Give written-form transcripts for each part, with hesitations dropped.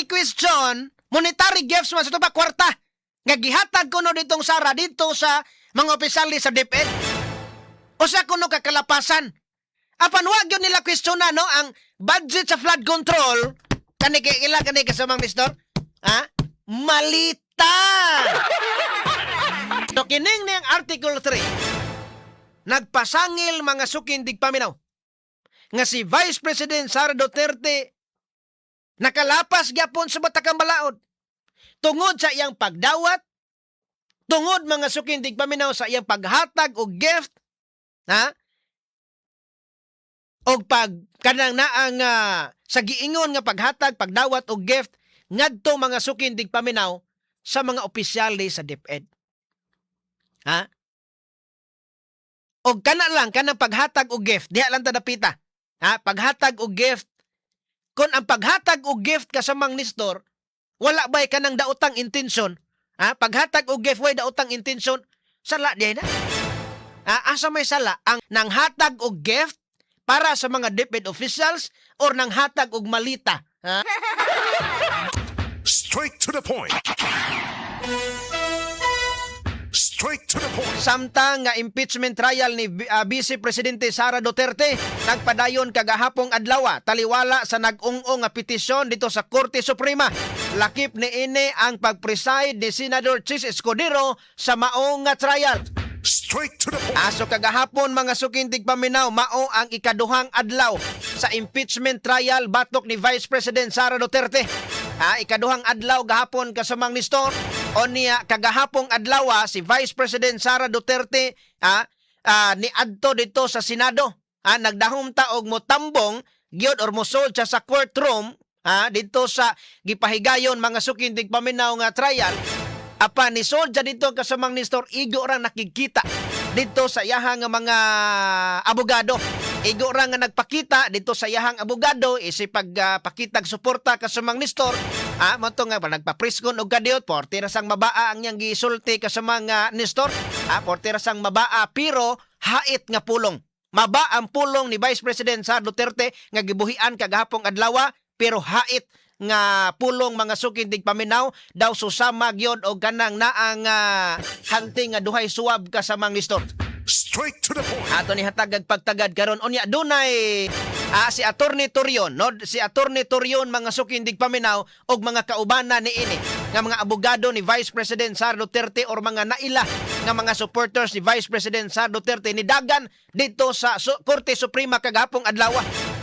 question, monetary gifts man sa ito ba, kwarta. Nga gihatag ko no ditong Sara dito sa mga opisyal sa DepEd. O sa kuno kakalapasan. Apan wag yun nila question no ang budget sa flood control. Kani kasamang Nestor? Ha? Malita! So kining niyang Article 3, nagpasangil mga sukindig paminaw nga si Vice President Sara Duterte nakalapas gyapon sa batakang balaod tungod sa iyang pagdawat, tungod mga sukindig paminaw sa iyang paghatag og gift, ha? Og pag kanang naang sa giingon nga paghatag, pagdawat og gift ngadto mga sukindig paminaw sa mga opisyale sa DepEd. Ha? Og kanang paghatag og gift, diha lang ta dapita. Ha, paghatag og gift. Kung ang paghatag og gift kasamang Nestor, wala ba'y kanang daotang intensyon? Ha, paghatag og gift way daotang intensyon, sala diay na. Asa may sala ang nanghatag og gift para sa mga DepEd officials or nanghatag og malita? Ha? Straight to the point. Straight to the point. Samtang nga impeachment trial ni Vice Presidente Sara Duterte nagpadayon kagahapong adlaw taliwala sa nag-ung-ung nga petisyon dito sa Korte Suprema. Lakip ni ini ang pag-preside ni Senador Chis Escudero sa maong nga trial. Straight to the point. Aso kagahapon mga sukintig paminaw, mao ang ikaduhang adlaw sa impeachment trial batok ni Vice President Sara Duterte. Ikaduhang adlaw gahapon kasamang Nestor. O niya kagahapong adlaw si Vice President Sara Duterte niadto dito sa Senado. Nagdahom ta og motambong gyud or mosol siya sa courtroom dito sa gipahigayon mga sukindig paminaw nga trial. Apa ni Solja dito kasamang Nestor, igo ra nakikita dito sa iyahang mga abogado. Igo ra nga nagpakita dito sa iyahang abogado isipag pakitag suporta kasamang Nestor. Monto nga nagpapriskon og kadiot porti ra sang mabaa ang iyang gisulti kasamang Nestor. Porti ra sang mabaa pero hait nga pulong. Maba ang pulong ni Vice President Sara Duterte nga gibuhian kagahapong adlaw pero hait nga pulong mga sukindig paminaw daw susama gyud og kanang naang hunting nga duhay suwab kasamang Nestor. Straight to the point. Ato ni hatagag pagtagad karon unya dunay si Attorney Torion no, si Attorney Torion mga sukindig paminaw og mga kaubana ni ini nga mga abogado ni Vice President Sara Duterte or mga naila nga mga supporters ni Vice President Sara Duterte nidagan dito sa Korte Suprema kagahapong adlaw.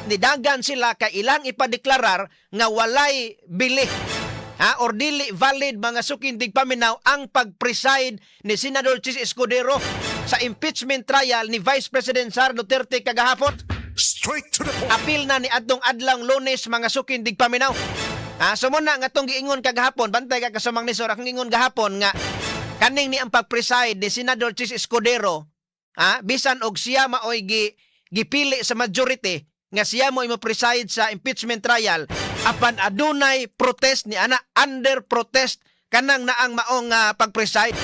Nidagan sila kay ilang ipadeklarar nga walay bili or dili valid mga sukindig paminaw ang pag-preside ni Senador Chis Escudero sa impeachment trial ni Vice President Sara Duterte kagahapon. Straight to the point. Apil na ni adtong adlang Lunes mga sukindig paminaw. Sumuna nga tong giingon kagahapon, bantay ka kasamang Nestor, ang giingon gahapon nga kaning ni ang pag-preside ni Senador Chis Escudero, bisan og siya maoy gipili sa majority nga siya mo preside sa impeachment trial, apan adunay protest ni ana under protest kanang naang maong pag-preside.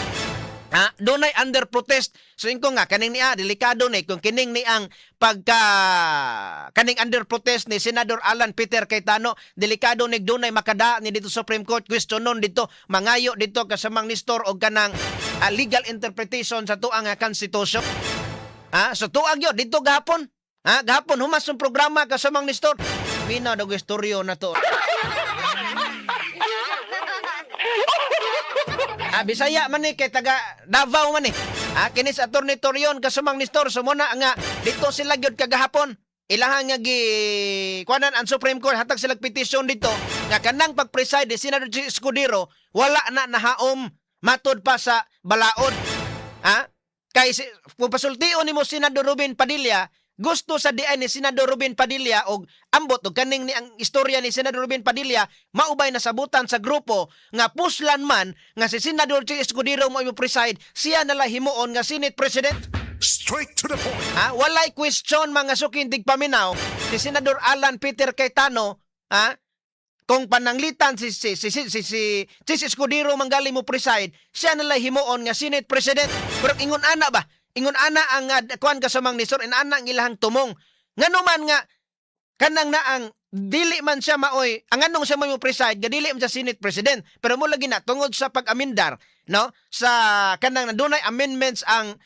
Dunay under protest. So ingko nga kaning niya delikado ni kung kining ni ang kaning under protest ni Senador Alan Peter Cayetano, delikado ni dunay makada ni dito Supreme Court questionon dito mangayo dito kasamang Nestor og kanang legal interpretation sa tuang constitution. So tuag yun dito gahapon. Gahapon humas ang programa kasamang Nestor. Mina daw istoryo na to. Bisaya man ni kay taga Davao man ni. Kinis Attorney Torion kasamang Nestor sumuna nga dito sila gyud kagahapon. Ilahan nga kuanan ang Supreme Court hatag sila petition dito nga kanang pag-preside ni Senador Escudero wala na nahaom matud pa sa balaod. Kay pasultion nimo Senador Ruben Padilla, gusto sa diay ni Senador Ruben Padilla og ambot og kaning ni ang istorya ni Senador Ruben Padilla maubay na sabutan sa grupo nga puslan man nga si Senador Chis Escudero mo preside siya nala himuon nga Senate President. Straight to the point. Walay question mga sukindig paminaw si Senador Alan Peter Cayetano kung pananglitan si Chis Escudero manggali mo preside siya nala himuon nga Senate President. Pero ingon ana ba? Ingon ana ang kuan kasamang Nestor, ana ang ilahang tumong. Ngano man nga kanang naang dili man siya maoy, ang anong siya mo preside, dili man siya Senate President. Pero mo lagi na, tungod sa pag-amendar, no? Sa kanang dunay amendments ang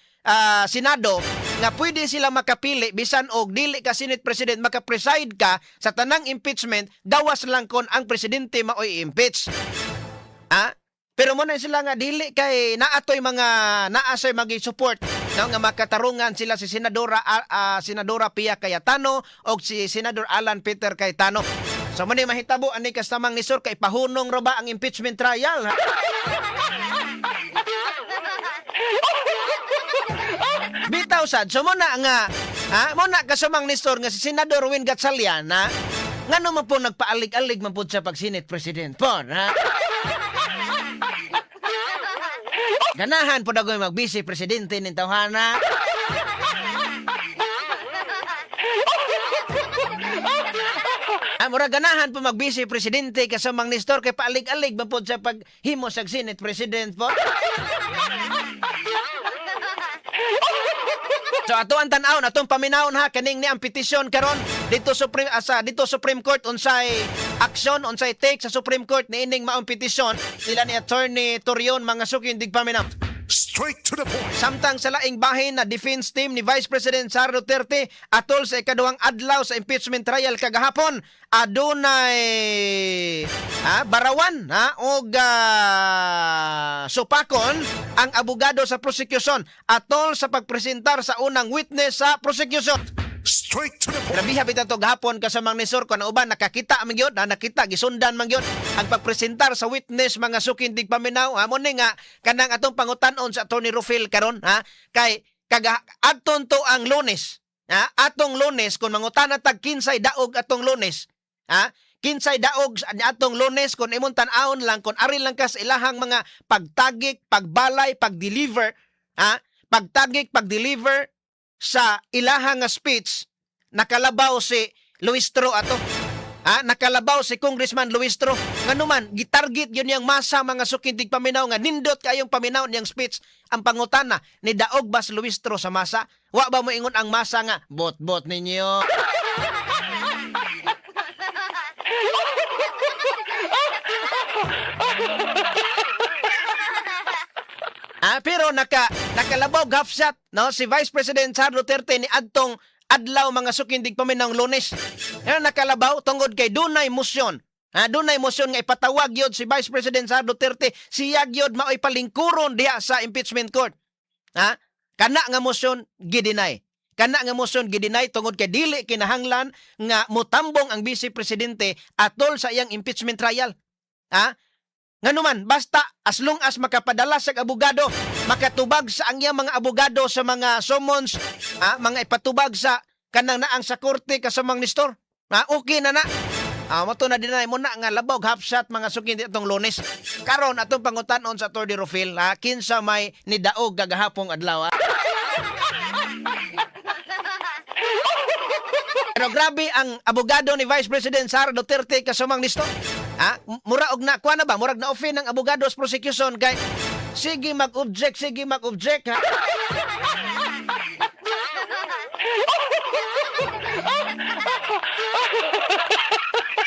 Senado, nga pwede sila makapili, bisan og dili ka Senate President, makapreside ka sa tanang impeachment, gawas lang kon ang presidente maoy impeach. Pero mo na sila nga dili kay naatoy mga naasay magi-support, no, nga makatarungan sila si Senadora Pia Cayetano o si Senador Alan Peter Cayetano. So man mahitabo ani kastamang ni Sir kay pahunong ra ba ang impeachment trial? Bitaw sad, so mo na nga mo na kasamang ni Sir nga si Senador Win Gatchalian ngano man po nagpaalig-alig man po sa pag-Senate President po, Ganahan po dagoy mag-vice presidente nin tawhana. Mura ganahan po mag-vice presidente kasamang Nestor kay paalig-alig ba po sa paghimo sa Senate President po. So ato ang tan-aon, atong paminawon ha kaning ni ang petisyon karon dito Supreme Court unsay action, unsay take sa Supreme Court ni ining maong petisyon nila ni Attorney Torion mga sukin dig paminaw. Straight to the point. Samtang sa laing bahin na defense team ni Vice President Sara Duterte atol sa ikaduhang adlaw sa impeachment trial kagahapon, adunay barawan og supakon ang abogado sa prosecution atol sa pagpresentar sa unang witness sa prosecution. Straight to the point. Grabe habit ato gahapon kasamang ni Sir kun uban nakakita man gyud, nakita gisundan man gyud ang pagpresentar sa witness mga sukin dig paminaw. Amo ni nga kanang atong pangutan-on sa Attorney Rufil karon kay adton to ang Lunes. Atong Lunes kun mangutana tag kinsay daog atong Lunes. Kinsay daog atong Lunes kun imong tan-aon lang kun ari lang ka sa ilahang mga pagtagik, pagbalay, pagdeliver, pagtagik, pagdeliver sa ilahang nga speech, nakalabaw si Luistro ato. Nakalabaw si Congressman Luistro. Nganuman, gitarget yun yung masa mga sukintig paminaw nga nindot kayong paminaw niyang speech. Ang pangutana ni daog ba si Luistro sa masa? Wa ba mo ingon ang masa nga bot-bot ninyo? Pero nakalabaw half shot no si Vice President Sara Duterte ni adtong adlaw mga sukindig paminang Lunes. Nakalabaw tungod kay dunay motion. Dunay motion nga ipatawag yod si Vice President Sara Duterte siya gyud maoy palingkuron diha sa impeachment court. Kana nga motion gidinay. Kana nga motion gidinay tungod kay dili kinahanglan nga mutambong ang Vice Presidente atol sa iyang impeachment trial. Nganuman, basta as long as makapadala sa abogado, makatubag sa ang iyang mga abogado sa mga summons, mga ipatubag sa kanang naang sa korte kasamang Nestor. Okay na. Mato na dinay mo na nga labog half shot mga sukin itong Lunes. Karon atong pangutan-on sa Attorney Rufil, kinsa may nidaog gagahapong adlaw. Pero grabe ang abogado ni Vice President Sara Duterte kasamang Nestor. Mura og na kuha na ba? Murag na offend ng abogado sa prosecution kay sige mag-object.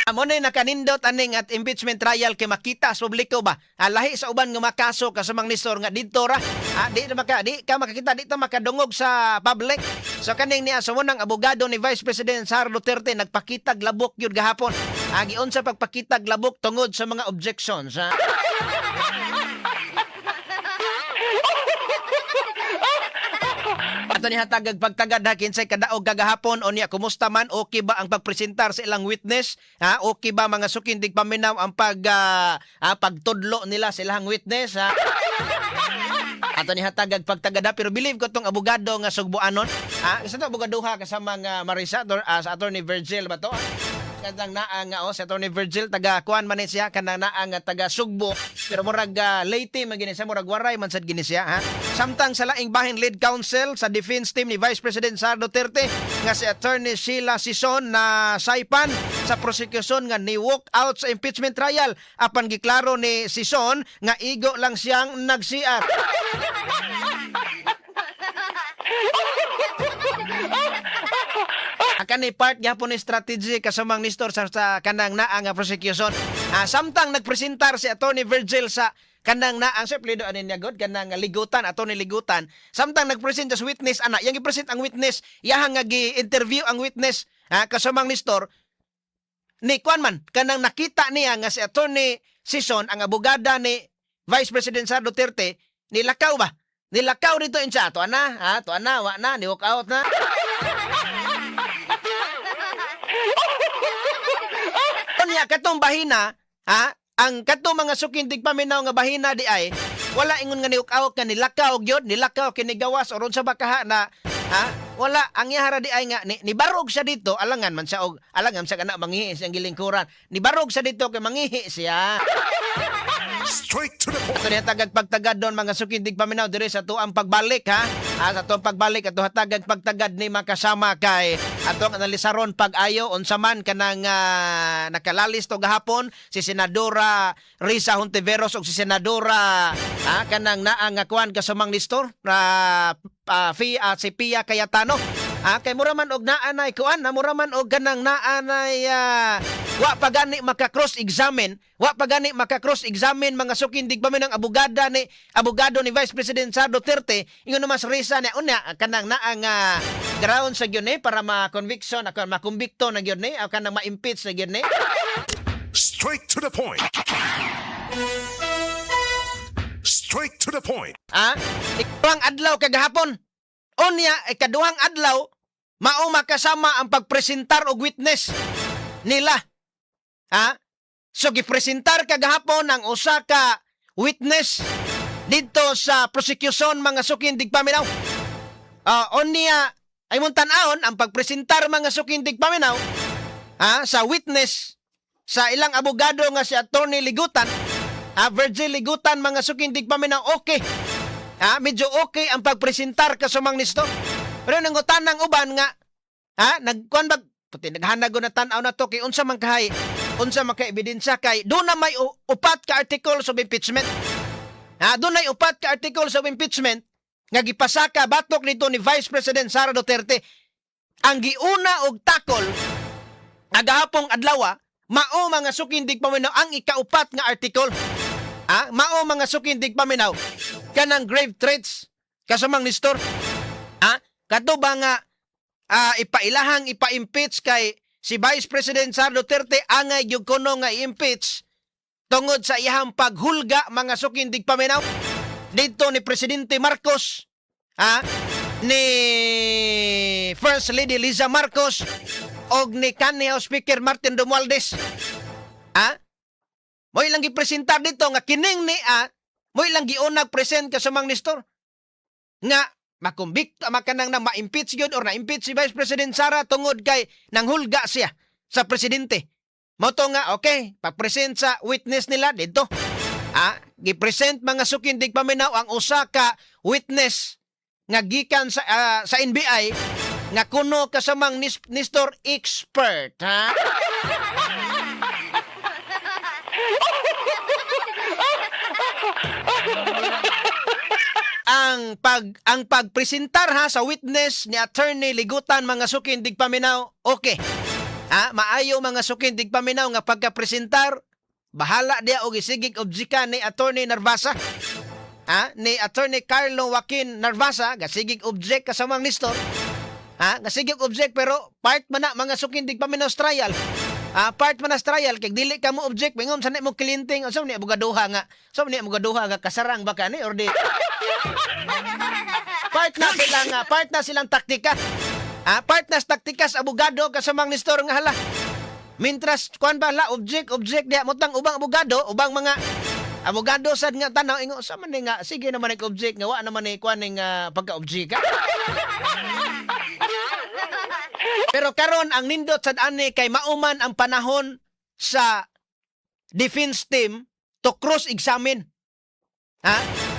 Amo na nakanindot aning at impeachment trial kay makita sa publiko ba? Lahi sa uban nga makaso kasamang Nestor nga didto ra. Di ka makakita, di ta makadungog sa public. So kaning niya sumunang abogado ni Vice President Sara Duterte nagpakita labok yun gahapon. Giun sa pagpakita labok tungod sa mga objections. Ato ni hatag pagtagad kinsay kadaog kagahapon o niya kumusta man, okay ba ang pagpresentar sa ilang witness? Okay ba mga sukindig paminaw ang pagtudlo nila sa ilang witness? Ato ni hatag pagtagad pero believe ko tong abogado nga sugbuanon. Isa to abogadoha kasama nga Marisa sa Attorney Virgil ba to? Kanang naang si Attorney Virgil taga kuan man siya kanang naang taga Sugbo pero murag Leyte man gini siya, murag waray man sad gini siya. Samtang sa laing bahin lead counsel sa defense team ni Vice President Sara Duterte nga si Attorney Sheila Sison na saipan sa prosecution nga ni walk out sa impeachment trial apan giklaro ni Sison nga igo lang siyang nag-CR. kani part gyapon ni strategy kasumang Nestor sa kanang naa nga prosecution. Samtang nagpresentar si Attorney Virgil sa kanang naang sa plido anin niya god kanang ligutan Attorney Ligutan, samtang nagpresent as witness ana yang gipresent ang witness iyahang nga gi-interview ang witness kasumang Nestor ni kuan man kanang nakita niya nga si Attorney Sison ang abogada ni Vice President Sara Duterte nilakaw ba? Nilakaw dito insa to ana, to ana wa na ni walk out na. Unya katong bahina, ang katong mga sukindig paminaw nga bahina di ay wala ingon nga ni walk out ka nilakaw gyud, nilakaw kini gawas oron sa bakaha na wala ang yahara di ay nga ni barog siya dito alangan man siya og alangan sa kana mangihi siyang gilingkuran ni barog siya dito kay mangihi siya. Straight to the point. Ato niya tagag pagtagad doon mga sukindig paminaw dire sa tuang pagbalik sa tuang pagbalik ato hatagag pagtagad ni makasama kay atong analisaron pag-ayo unsa man kanang nakalalis to gahapon si Senadora Risa Hontiveros ug si Senadora kanang naang nga kuan kasumang Nestor si Pia Cayetano. Kay muraman og naanay kuan muraman og ganang naanay wa pagani maka-cross examine mga sukindig pa ng abogado ni Vice President Sara Duterte ingon mas Risa na unya kanang naang ground sa gyud ni para ma-conviction makumbikto na gyud ni kanang ma-impeach na gyud ni. Straight to the point. Straight to the point. Ikaduhang adlaw kagahapon. Unya ikaduhang adlaw mao makasama ang pagpresentar og witness nila. So gipresentar kagahapon ang usa ka witness dito sa prosecution mga sukindig paminaw. Unya ay mong tan-awon ang pagpresentar mga sukindig paminaw sa witness sa ilang abogado nga si Attorney Ligutan, Virgil Ligutan mga sukindig paminaw okay. Medyo okay ang pagpresentar kasumang Nestor. Pero nangutan ng uban nga, nagkuan ba, puti naghanago na tanaw na to, kay unsa man ebidensya kay, doon na may upat ka articles of impeachment. Doon na upat ka articles of impeachment, nga gipasaka batok nito ni Vice President Sara Duterte. Ang giuna og takol, agahapong adlaw, mao mga sukindig paminaw ang ikaupat nga article. Mao mga sukindig paminaw kanang grave threats kasumang Nestor. Kato ba nga ipa-impeach kay si Vice President Sara Duterte angay gyud kuno nga i-impeach tungod sa iyang paghulga mga sukindig paminaw dito ni Presidente Marcos, ni First Lady Liza Marcos og ni kanhi Speaker Martin Romualdez. Mo ilang gipresentar dito nga kining ni mo ilang giunag present kasumang Nestor nga makumbikto makanang na ma-impeach gyud or na-impeach si Vice President Sara tungod kay nanghulga siya sa presidente. Mo to nga okay, pag-present sa witness nila dito. Gipresent mga sukindig paminaw ang usa ka witness nga gikan sa NBI nga kuno kasamang Nestor expert. ang pagpresentar sa witness ni Attorney Ligutan mga sukindig paminaw okay. Maayo mga sukindig paminaw nga pagkapresentar bahala dia og isigig objeka ni Attorney Narvasa. Ni Attorney Carlo Joaquin Narvasa gasigig object kasamang Nestor. Gasigig object pero part man na mga sukindig paminaw trial. Part man na trial kay dili ka mo object bingon sa mo kilinting o sa ni abogaduha nga kasarang baka ni or di part na silang taktika. Part na taktika sa abogado kasamang Nestor nga hala. Mintras kuan ba la object dia mutang ubang abogado, ubang mga abogado sad nga tanaw ingo sa man nga sige naman ang object nga wa naman ni kuan ning pagka-object ka. Pero karon ang nindot sad ani kay mauman ang panahon sa defense team to cross-examine.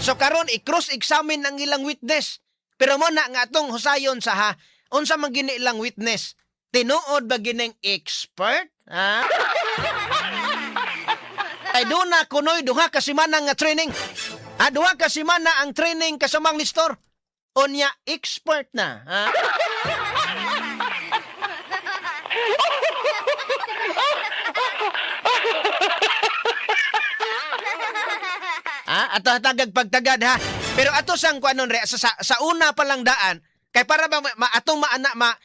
So karon i-cross-examine ang ilang witness. Pero mo na nga atong husayon sa unsa man gini ilang witness? Tinuod ba gining expert? Ay doon na kunoy duha ka semana nga training. Duha ka semana ang training kasamang Nestor. Onya expert na. Ato hatagag pagtagad ha. Pero ato sang kuanon re sa una pa lang daan kay para ba atong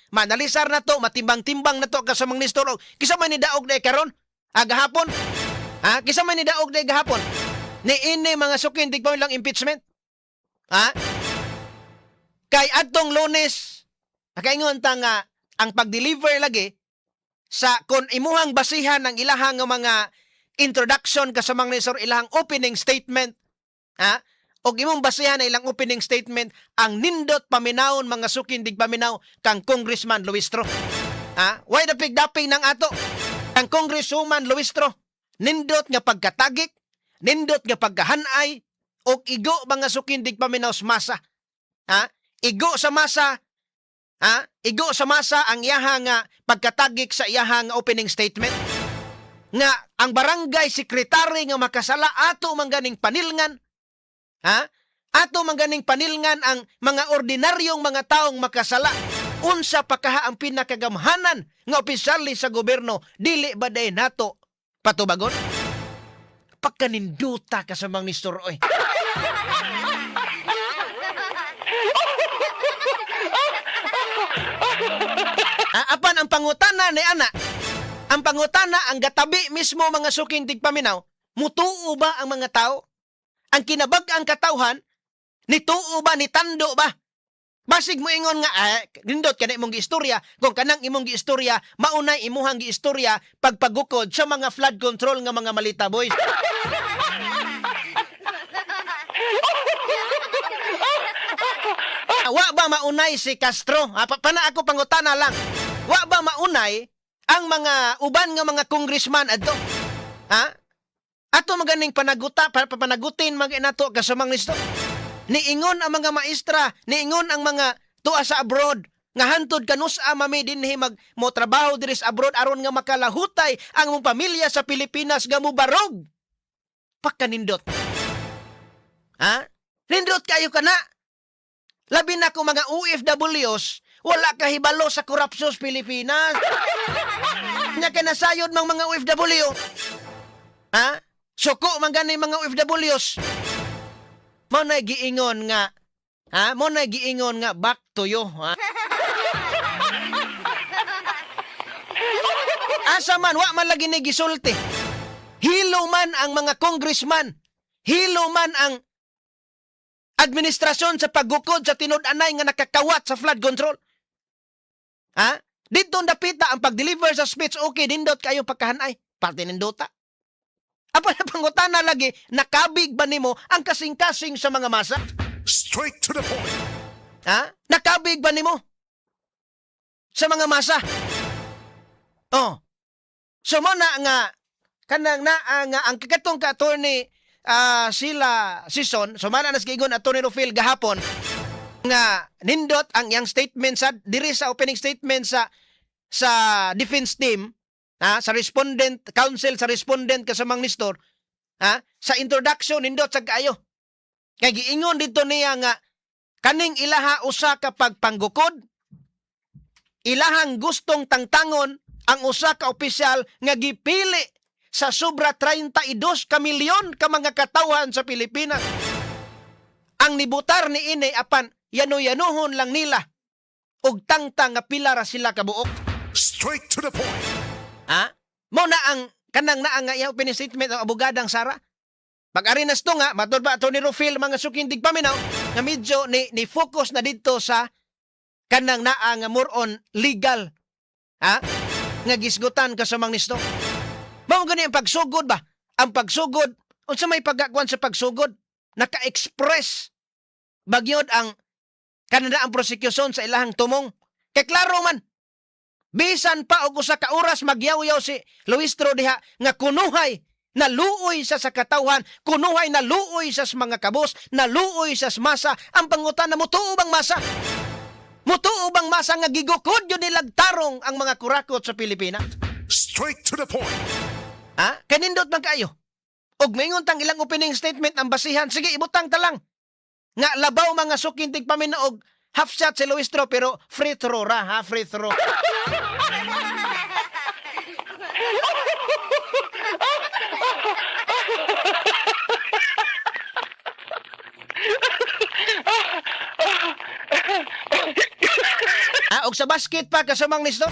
manalisar na to, matimbang-timbang na to kasamang Nestor og kisa man ni daog day karon gahapon. Ha? Kisa man ni daog day gahapon. Ni ini mga sukin tigpaw lang impeachment. Ha? Kay adtong Lunes nakaingon ta nga ang pag-deliver lagi sa kon imuhang basihan ng ilahang nga mga introduction kasamang Nestor ilahang opening statement. Ha? Og imong basihan na ilang opening statement ang nindot paminawon mga sukin digpaminaw kang Congressman Luistro. Ha? Why the pigdaping ng ato? Kang Congresswoman Luistro, nindot nga pagkatagik, nindot nga pagkahanay, og igo mga sukin digpaminaw sa masa. Ha? Igo sa masa, ha? Igo sa masa ang iyaha nga pagkatagik sa iyaha nga opening statement. Nga ang barangay secretary nga makasala ato mangganing panilngan. Ha? Ato mangganing panilngan ang mga ordinaryong mga taong makasala. Unsa pa kaha ang pinakagamhanan nga opisyali sa gobyerno dili ba day nato patubagon? Pagkaninduta ka sa mga Nestor oy. Apan ang pangutana ni ana. Ang pangutana ang gatabi mismo mga suking tigpaminaw, mutuo ba ang mga tao? Ang kinabag-ang katawhan, nituo ba, nitando ba? Basig mo ingon nga, nindot ka na imong giistorya, kung kanang imong giistorya, maunay imuhang giistorya pagpagukod sa mga flood control nga mga malita, boys. Wa ba maunay si Castro? Pana ako pangutana lang. Wa ba maunay ang mga uban nga mga congressman adto? Ha? Ato maganing panagutin mag-inato kasamang Nestor. Niingon ang mga maestra, niingon ang mga tuwa sa abroad, nga hantod kanus mami dinhi mo trabaho diri sa abroad aron nga makalahutay ang mong pamilya sa Pilipinas nga mubarog. Pagkanindot. Ha? Nindot kayo kana. Labi na ko mga OFWs, wala kahibalo sa korupsyon sa Pilipinas. Nya kanasayod mga OFW. Ha? Suko man ganay mga OFWs. Mo na giingon nga, ha? Mo na giingon nga back to you, ha? Asa man wa man lagi ni gisulti. Hilo man ang mga congressman. Hilo man ang administrasyon sa paggukod sa tinud-anay nga nakakawat sa flood control. Ha? Dito dapita ang pag-deliver sa speech, okay, dindot kayo pagkahanay. Parte nindota. Apa na pangutana lagi, nakabig ba nimo ang kasing-kasing sa mga masa? Straight to the point. Ha? Nakabig ba nimo sa mga masa? Oh. So mo na nga kanang nga ang kakatong ka attorney sila season, so man nas giingon attorney Rufil gahapon nga nindot ang yang statement sa diri sa opening statement sa defense team. Ha, sa respondent, counsel sa respondent kasamang Nestor, ha, sa introduction nindot sa kaayo. Kay giingon dito niya nga kaning ilaha usa ka pagpanggukod, ilahang gustong tangtangon ang usa ka opisyal nga gipili sa sobra 32 ka milyon ka mga katawhan sa Pilipinas. Ang nibutar ni ini apan yano-yanuhon lang nila og tangtang nga pila ra sila kabuok. Straight to the point. Ha? Mo na ang kanang nga iya opening statement ng abogadang Sara. Pag-arinas to nga, matod ba Tony Rufil mga suking tigpaminaw nga medyo ni focus na dito sa kanang nga more on legal. Ha? Nga gisgutan kasamang Nestor. Mao gani ang pagsugod ba? Ang pagsugod, unsa may pagkakuan sa pagsugod? Naka-express bagyod ang kanada ang prosecution sa ilahang tumong. Kay klaro man, bisan pa og usa ka oras magyaw-yaw si Luistro diha nga kunuhay na luoy sa katawhan, kunuhay na luoy sa mga kabos, na luoy sa masa. Ang pangutan na mutuo bang masa? Mutuo bang masa nga gigukod yun nilag tarong ang mga kurakot sa Pilipinas? Straight to the point. Ha? Kanindot man kayo. Og maingon tang ilang opening statement ang basihan. Sige, ibutang ta lang. Nga labaw mga sukintig paminaog half shot si Luistro pero free throw ra, ha? Free throw. og sa basket pa kasumang Nestor.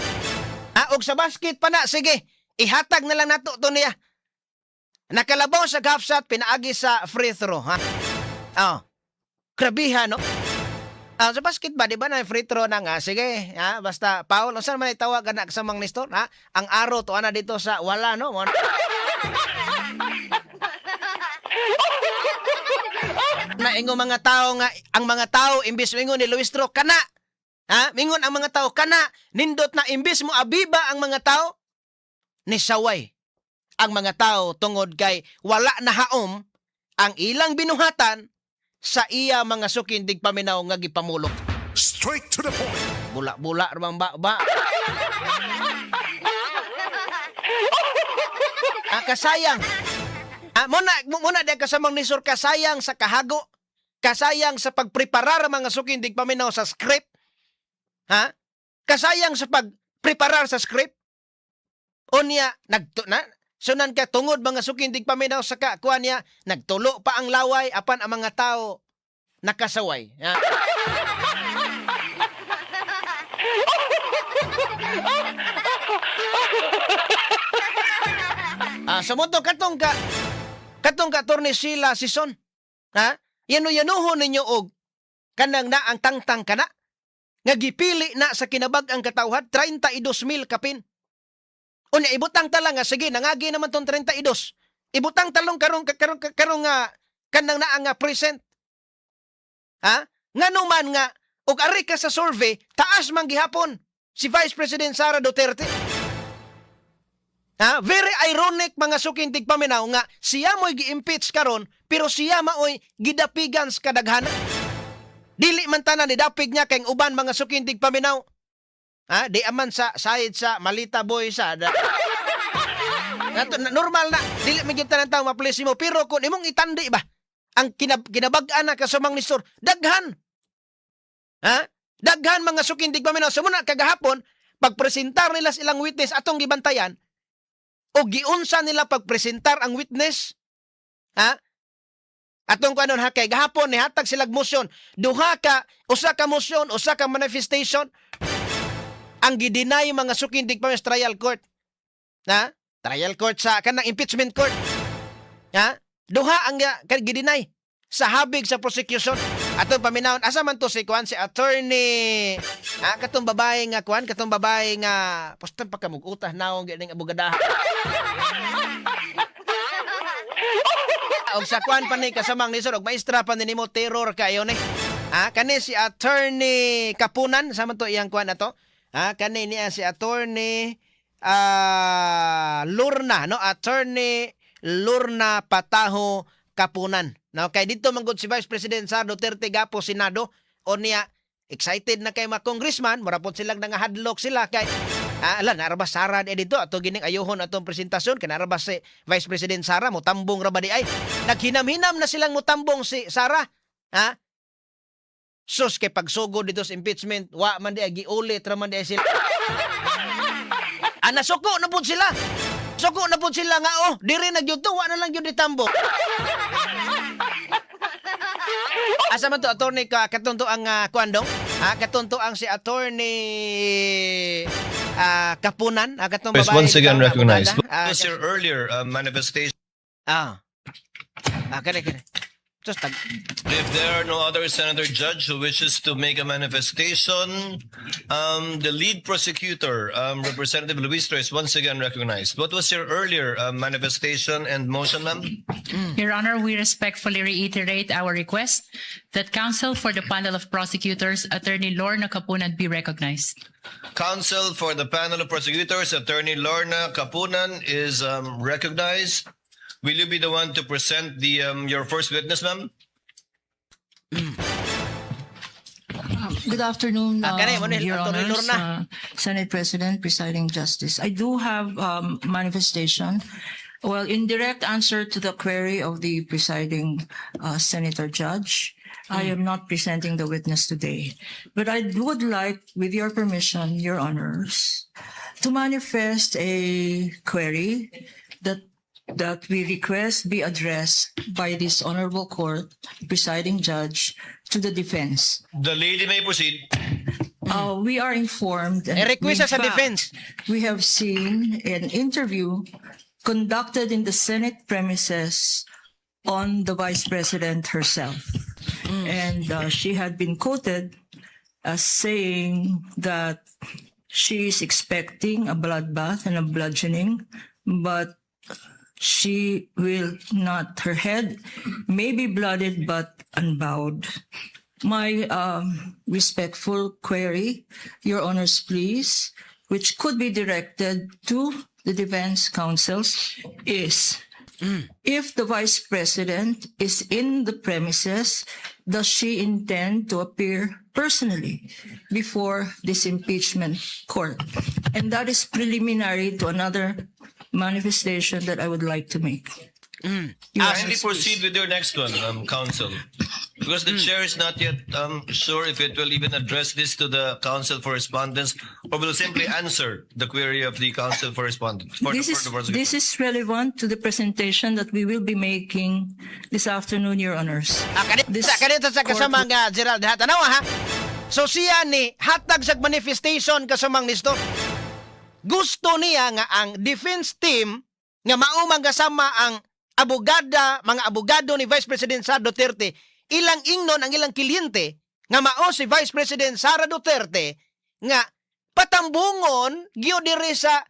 Og sa basket pa na, sige, ihatag na lang nato to niya. Nakalabaw sa half shot, pinaagi sa free throw, ha? Grabiha, no? Sa basket ba, di ba na free throw na nga? Sige, ha? Basta foul. Saan man itawag na kasamang Nestor, ha? Ang arrow to, ana dito sa wala, no? Na ingo mga tao nga, ang mga tao, imbis mingon ni Luis Tro, kana! Ha? Mingon ang mga tao, kana! Nindot na imbis mo abiba ang mga tao, nisaway ang mga tao tungod kay wala na haom ang ilang binuhatan sa iya mga sukindig paminaw nga gipamulok. Straight to the point. Bula-bula ramang ba? Kasayang. Muna di kasamang Nestor, kasayang sa kahago, kasayang sa pagpreparar ang mga sukindig paminaw sa script. Ha? Kasayang sa pagpreparar sa script. Unya, sunan ka tungod mga sukindig paminaw sa kakuan niya, nagtulo pa ang laway, apan ang mga tao nakasaway. Ha? Samunto katong ka Attorney Sheila Sison. Ha? Yanuyanuho ninyo og kanang na ang tangtang kana nga gipili na sa kinabag-ang katawhad 32,000 kapin. Unya ibutang tala nga sige nangagi naman tong 32. Ibutang talong karong nga kanang naa nga present. Ha? Nganuman nga ug ari ka sa survey taas man gihapon si Vice President Sara Duterte. Ha? Very ironic mga sukintig paminaw nga siya mo'y gi-impeach karon pero siya maoy gidapigan sa kadaghanan. Dili man tanan ni dapig niya kay uban mga sukintig paminaw. Ha? Di aman sa side sa Malita Boy sa normal na dili man gyud tanan tawo ma-please mo pero kung imong itandi ba ang kinabag-an na kasumang Nestor daghan. Ha? Daghan mga sukindig paminaw sumuna kagahapon pagpresentar nila silang witness atong gibantayan o giunsa nila pagpresentar ang witness. Ha? Atong kanon ha kay gahapon ni hatag silag motion, usa ka motion, usa ka manifestation ang gidinay mga sukindig pa sa trial court. Ha? Trial court sa kanang impeachment court. Ha? Duha ang gidinay sa habig sa prosecution. Atong paminawon asa man to si attorney katong babae nga postan pa kamugutah naong gining abogada. Og sa kwan pa ni kasamang Nestor og maestra pa nimo terror kayo ni. Kani si attorney Kapunan sama to iyang kwan ato. Kani niya si attorney Lorna no, attorney Lorna Pataho Kapunan. No, kay dito manggod si Vice President Sara Duterte gapo Senado o niya excited na kay mga congressman, marapot silang nangahadlok sila kay narabas Sara dito ato gining ayohon atong presentasyon kay narabas si Vice President Sara mo tambong ra ba di ay naghinam-hinam na silang mutambong si Sara. Ha? Sus kay pagsugod dito sa impeachment wa man di giulit ra man di sila. Nasuko na pud sila. Suko na pud sila nga diri nagyuto wa na lang gyud ditambong. Asa man to attorney katunto ang kuandong? Katunto ang si attorney Kapunan, katong babae. Once again recognized. Was your earlier manifestation? Kani. Just If there are no other senator judge who wishes to make a manifestation, the lead prosecutor, Representative Luis Tro, is once again recognized. What was your earlier manifestation and motion, ma'am? Your Honor, we respectfully reiterate our request that counsel for the panel of prosecutors, Attorney Lorna Kapunan, be recognized. Counsel for the panel of prosecutors, Attorney Lorna Kapunan, is recognized. Will you be the one to present the your first witness, ma'am? Good afternoon, Your Attorney Honors, Lorna. Senate President, Presiding Justice. I do have manifestation. Well, in direct answer to the query of the presiding Senator Judge, I am not presenting the witness today. But I would like, with your permission, Your Honors, to manifest a query that we request be addressed by this honorable court, presiding judge, to the defense. The lady may proceed. We are informed. And request in sa fact, defense. We have seen an interview conducted in the Senate premises on the Vice President herself. And she had been quoted as saying that she is expecting a bloodbath and a bludgeoning, but she will not, her head may be blooded but unbowed. My respectful query, Your Honors, please, which could be directed to the defense counsels, is if the Vice President is in the premises, does she intend to appear personally before this impeachment court? And that is preliminary to another manifestation that I would like to make. Your Kindly Honors, proceed with your next one, counsel. Because the chair is not yet sure if it will even address this to the counsel for respondents or will simply answer the query of the counsel for respondents. This is relevant to the presentation that we will be making this afternoon, Your Honors. This Kadito sa court kasamang Gerald ha. Tanawa ha. So siya ni hatag sa manifestation kasamang nisto. Gusto niya nga ang defense team nga maumang kasama ang mga abogado ni Vice President Sara Duterte, ilang ingnon ang ilang kliente nga mao si Vice President Sara Duterte nga patambungon gyud diri sa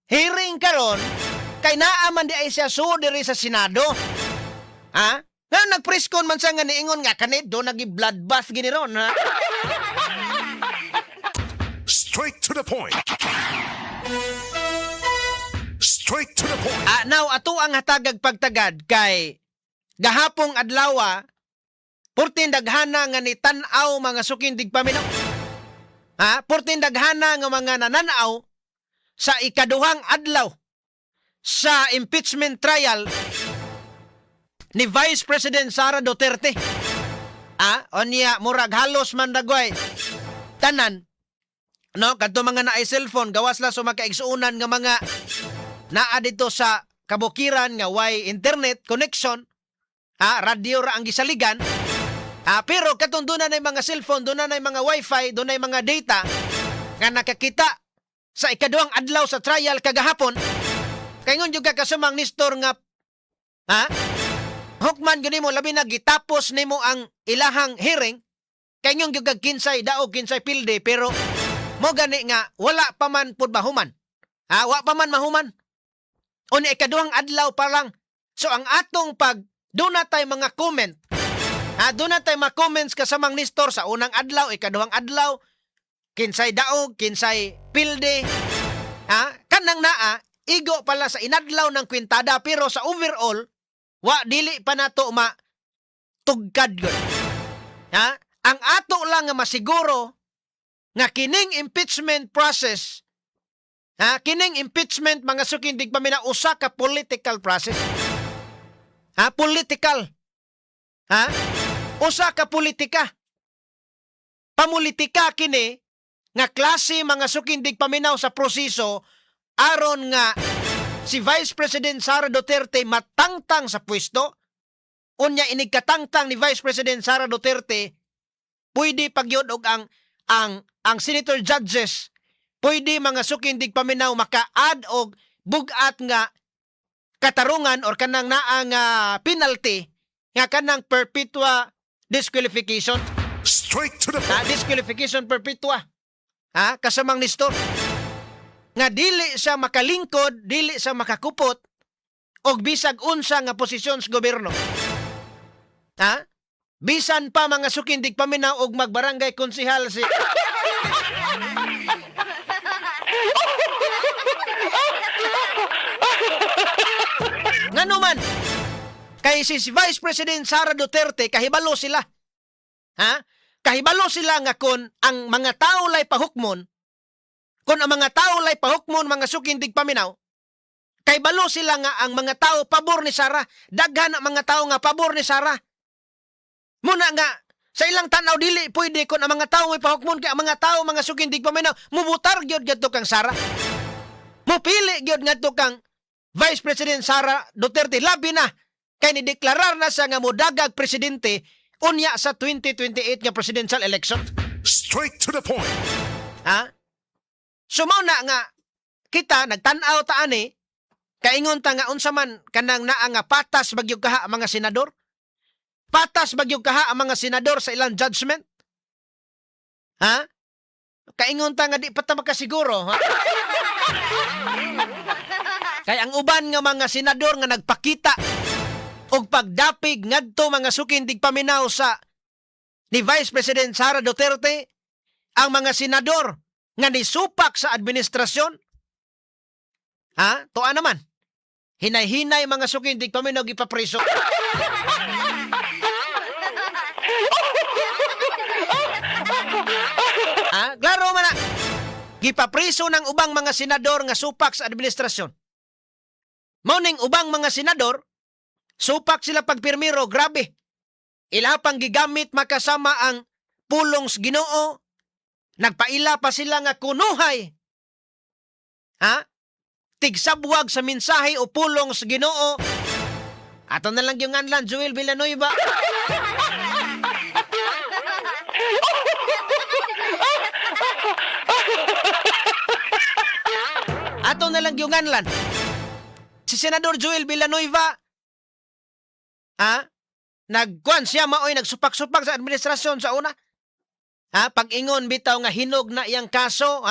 hearing karon kay naa man di ay siya so diri sa Senado. Ha? Na nagpreskon man sa nga niingon nga kanid do nagi bloodbath gini ron ha. Straight to the point. Straight to the point. Now ato ang hatagag pagtagad kay gahapong adlaw purtin daghana nga ni tan-aw mga sukindig paminaw. Purtin daghana nga mga nananaw sa ikaduhang adlaw sa impeachment trial ni Vice President Sara Duterte. Onya murag halos man dagway tanan no kadto mga naay cellphone gawas la so makaigsuunan nga mga naa dito sa kabukiran nga way internet connection, radio ra ang gisaligan, pero katong doon na mga cellphone, doon na mga wifi, doon na mga data nga nakakita sa ikaduhang adlaw sa trial kagahapon, kaingon juga kasumang Nestor nga, hukman gani mo, labi na gitapos nimo ang ilahang hearing, kaingon juga kinsay daog, kinsay pilde, pero mo gani nga, wala pa man pud mahuman. Wa pa man mahuman. O ni ikaduhang adlaw pa lang. So ang atong doon na tayo mga comment. Doon na tayo mga comments kasamang Nestor sa unang adlaw, ikaduhang adlaw, kinsay daog, kinsay pilde. Kanang naa, igo pala sa inadlaw ng kwintada, pero sa overall, dili pa nato tugkad yun. Ang ato lang nga masiguro nga kining impeachment process, kining impeachment mga sukindig pamina usa ka political process. Political. Usa ka politika. Pamulitika kini nga klase mga sukindig paminaw sa proseso aron nga si Vice President Sara Duterte matangtang sa pwesto. Unya inigkatangtang ni Vice President Sara Duterte pwede pagyod og ang senator judges pwede mga sukindig paminaw maka-add og bugat nga katarungan or kanang naang penalty nga kanang perpetua disqualification. Straight to the point. Disqualification perpetua. Kasamang Nestor. Nga dili sa makalingkod, dili sa makakupot og bisag unsa nga posisyon sa gobyerno. Bisan pa mga sukindig paminaw og magbarangay konsehal si ngano man kay si Vice President Sara Duterte kahibalo sila. Kahibalo sila nga kon ang mga tao lay pahukmon, kon ang mga tao lay pahukmon mga sukindig paminaw, kahibalo sila nga ang mga tao pabor ni Sara, daghan ang mga tao nga pabor ni Sara. Muna nga sa ilang tanaw dili pwede kon ang mga tao may pahukmon kay ang mga tao mga sukindig paminaw mubutar gyud gadto kang Sara. Mupili gyud ngadto kang Vice President Sara Duterte, labi na kay nideklarar na sa nga modagag presidente unya sa 2028 nga presidential election. Straight to the point. Ha? Sumuna nga kita nagtan-aw ta ani kaingon ta nga unsa man kanang naa nga patas bagyog kaha ang mga senador? Patas bagyog kaha ang mga senador sa ilang judgment? Ha? Kaingon ta nga di pa ta makasiguro, ha? Kaya ang uban nga mga senador nga nagpakita og pagdapig ngadto mga sukindig paminaw sa ni Vice President Sara Duterte, ang mga senador nga nisupak sa administrasyon. Ha? Tuwa naman. Hinay-hinay mga sukindig paminaw gipapriso. Ha? Klaro man na. Gipapriso ng ubang mga senador nga supak sa administrasyon. Mauning ubang mga senador supak sila pagpirmiro, grabe. Ila pang gigamit makasama ang pulong sa Ginoo. Nagpaila pa sila nga kunuhay. Ha? Tigsabwag sa mensahe o pulong sa Ginoo. Ato na lang yung anlan, Joel Villanueva. Ato na lang yung anlan. Si Senador Joel Villanueva, nagkuan siya maoy nagsupak-supak sa administrasyon sa una. Pag-ingon bitaw nga hinog na iyang kaso,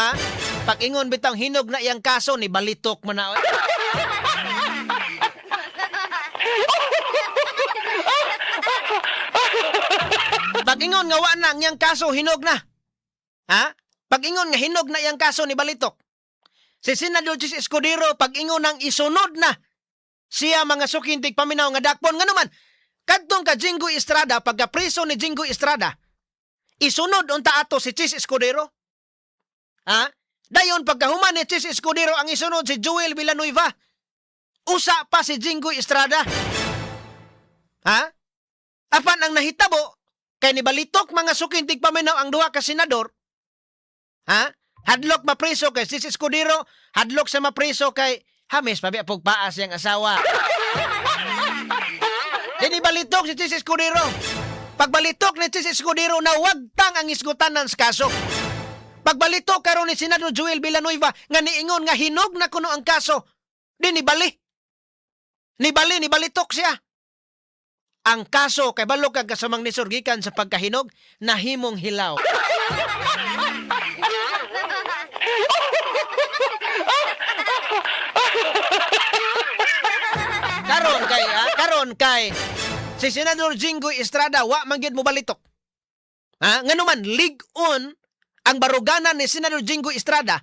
Pag-ingon bitaw hinog na iyang kaso ni balitok man na. Pag-ingon nga wa na ang iyang kaso hinog na. Pag-ingon nga hinog na iyang kaso ni balitok. Si Senador Chis Escudero pag-ingon nang isunod na siya mga sukintig paminaw nga dakpon nga naman. Kadtong ka Jinggoy Estrada, pagka-priso ni Jinggoy Estrada, isunod unta ato si Chis Escudero. Dayon pagkahuman ni Chis Escudero ang isunod si Joel Villanueva. Usa pa si Jinggoy Estrada. Apan ang nahitabo, kay nibalitok mga sukintig paminaw ang duha ka senador. Hadlok mapriso kay Chis Escudero, hadlok sa mapriso kay Hames pabi pugpaas yang asawa. Dinibalitok si Chis Escudero. Pagbalitok ni Chis Escudero na wagtang ang isgutanan sa kaso. Pagbalitok karon ni Senador Joel Villanueva nga niingon nga hinog na kuno ang kaso. Dinibali. Nibalitok siya. Ang kaso kay balo kag kasamang nisurgikan sa pagkahinog nahimong hilaw. Karon kay si Senador Jinggoy Estrada wa man gyud mo balitok. Nganuman lig-on ang baruganan ni Senador Jinggoy Estrada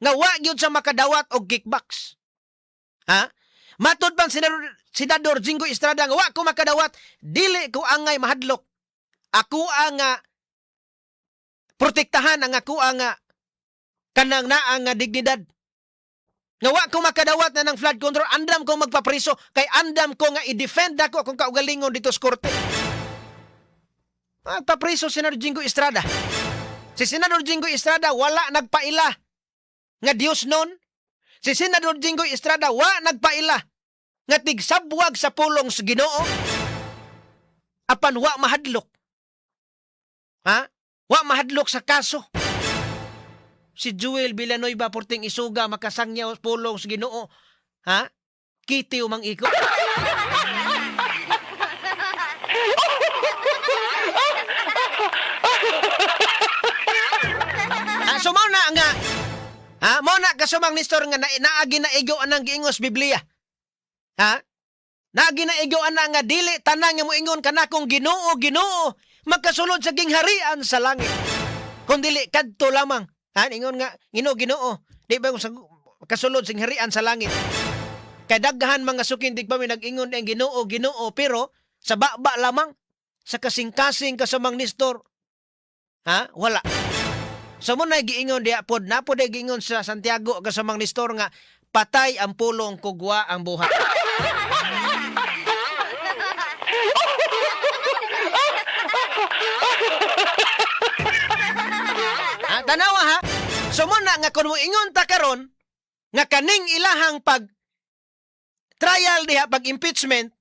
nga wa gyud sa makadawat og kickbacks. Matud pang Senador Jinggoy Estrada nga wa ko makadawat, dili ko angay mahadlok. Ako ang protektahan ang ako ang kanang naang dignidad. Nga wa ko makadawat na ng flood control, andam ko magpapriso, kay andam ko nga i-defend ako kung kaugalingon dito sa korte. Magpapriso si Senador Jinggoy Estrada. Si Senador Jinggoy Estrada wala nagpaila nga Dios nun. Si Senador Jinggoy Estrada wa nagpaila nga tigsabwag sa pulong sa Ginoo. Apan wa mahadlok. Wa mahadlok sa kaso. Si Joel Villanueva porting isuga makasangyaw pulong sa Ginoo. Kitiw mang iko. So mo na nga. Mo na kasumang Nestor nga naagi na igo anang giingos Biblia. Naagi na igo anang nga dili tanan nga moingon kanakong Ginoo, Ginoo, magkasulod sa gingharian sa langit. Kung dili kadto lamang. Ingon nga, Ginoo, di ba kasulod sing harian sa langit? Kay daghan mga sukindig pa may nag-ingon ang Ginoo, Ginoo, pero sa baba lamang, sa kasing-kasing kasamang Nestor. Wala. So mo na giingon diya pod, na pod giingon sa Santiago kasamang Nestor nga patay ang pulong kugwa ang buhat. Tanawa So muna nga kung mo ingon ta karon nga kaning ilahang pag trial diha pag impeachment,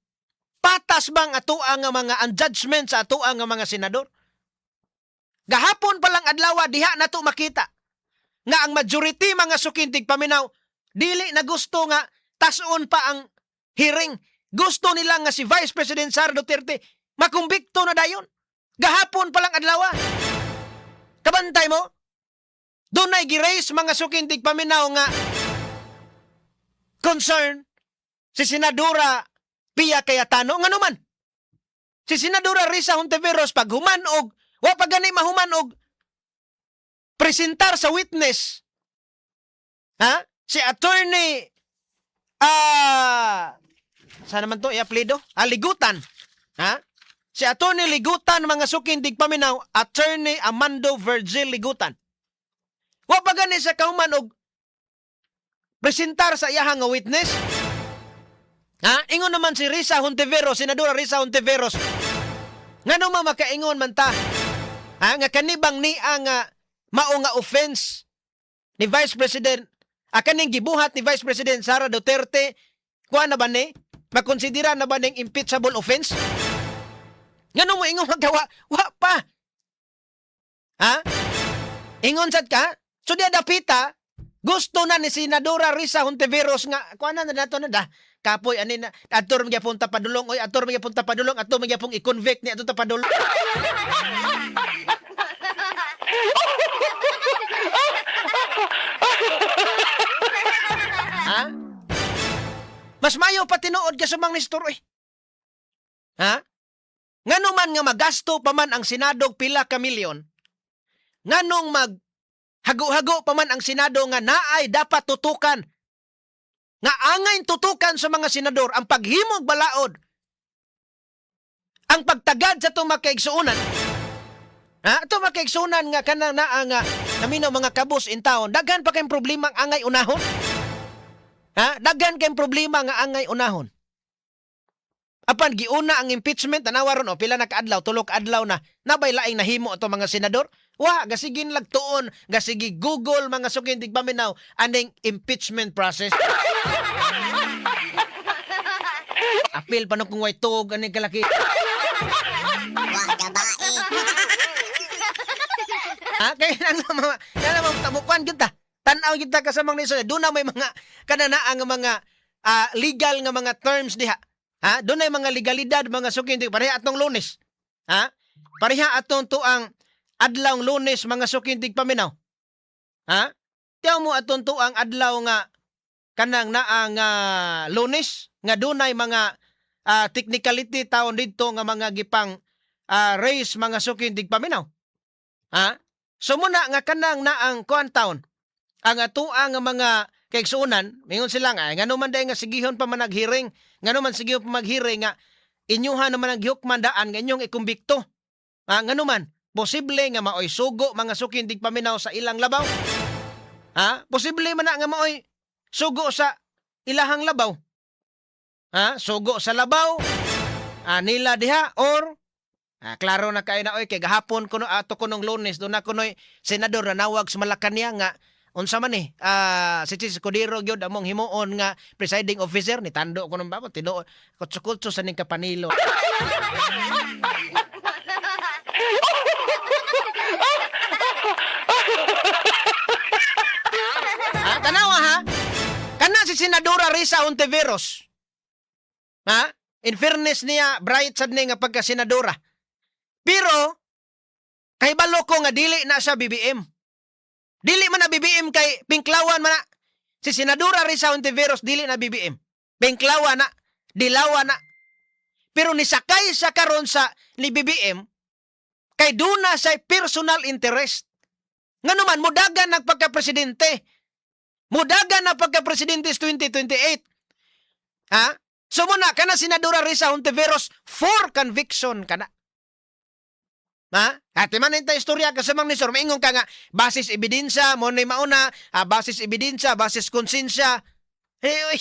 patas bang ato ang mga judgment sa ato ang mga senador? Gahapon pa lang adlaw diha nato makita nga ang majority mga sukintig paminaw dili na gusto nga tason pa ang hearing. Gusto nila nga si Vice President Sara Duterte makumbikto na dayon. Gahapon pa lang adlaw. Kabantay mo? Dunay gi-raise mga sukintig paminaw nga concern si Senadora Pia Cayetano. Nga naman, si Senadora Risa Hontiveros pag humanog, wa pa gani mahumanog, presentar sa witness, si attorney, saan naman to, i-apelido? Ligutan. Si attorney Ligutan, mga sukindig paminaw, attorney Amando Virgil Ligutan. Wa pa gani sa kahumanog, presentar sa iyahang nga witness. Ingon naman si Risa Hontiveros, Senadora Risa Hontiveros. Nga naman makaingon man ta. Nga kanibang ni ang mao nga offense ni Vice President, kaning gibuhat ni Vice President Sara Duterte, kuha na ba ni? Makonsidera na ba ning impeachable offense? Nga naman mo ingon magawa? Wa pa. Ingon sad ka? So diya dapita, gusto na ni Senadora Risa Hontiveros nga, kuha na nato na da, kapoy, anin na, ator magyapon tapadulong, oy, ator magyapon tapadulong, ator magyapon i-convict ni ato tapadulong. Mas mayo pa tinuod ka sa mga nistor, oy. Ngano man nga magasto pa man ang Senado pila ka milyon, nganong hago-hago pa man ang Senado nga naay dapat tutukan. Nga angay tutukan sa mga senador ang paghimog balaod. Ang pagtagad sa itong makaigsuunan. Itong makaigsuunan nga kanang nga naminaw mga kabus in town. Daghan pa kayong problema ang angay unahon. Daghan kayong problema nga angay unahon. Apan giuna ang impeachment, tanawaron o pila na kaadlaw, tulok adlaw na nabay laing nahimo itong mga senador. Gasigin lagtuon, gasigi Google mga sukintig paminaw aning impeachment process. Apil pa no kung way tug aning kalaki. Kaya naman tamukuan kita. Tanaw kita kasamang niso. Doon na may mga kananaan nga mga legal nga mga terms diha. Doon na mga legalidad mga sukintig pareha atong Lunes. Pareha atong tuang adlaw Lunes mga sukintig paminaw. Tiyaw mo atong tuang adlaw nga kanang naang Lunes nga dunay mga technicality taon dito nga mga gipang race mga sukintig paminaw. So muna nga kanang naang kuan taon ang atuang nga mga kaigsuunan, mingon sila nga ngano man day nga sigihon pa man naghiring, ngano man sigihon pa maghiring nga inyuha naman ang gihukman daan nga inyong ikumbikto. Ngano man posible nga maoy sugo mga sukindig paminaw sa ilang labaw. Posible man na nga maoy sugo sa ilahang labaw. Sugo sa labaw nila diha or klaro na kay na oy kay gahapon kuno ato kunong Lunes do na kunoy senador na nawag sa Malacañang nga unsa man si Chis Cordero gyud among himuon nga presiding officer ni tando kuno ba tinuod kutso-kutso sa ning kapanilo. Tanawa kana si Senadora Risa Hontiveros. In fairness niya bright sad ni nga pagka senadora. Pero kay balo ko nga dili na siya BBM. Dili man na BBM kay Pinklawan man na. Si Senadora Risa Hontiveros dili na BBM. Pinklawan na, dilawan na. Pero nisakay sa karon sa ni BBM kay duna sa personal interest. Ngano man mudagan nagpagka-presidente. Mudagan na pagka-presidente 2028. So muna kana Senadora Risa Hontiveros for conviction kana. Ati man yung istorya kasamang ni Sir, maingon ka nga, basis ebidensya, mo na mauna, basis ebidensya, basis konsensya. Hey,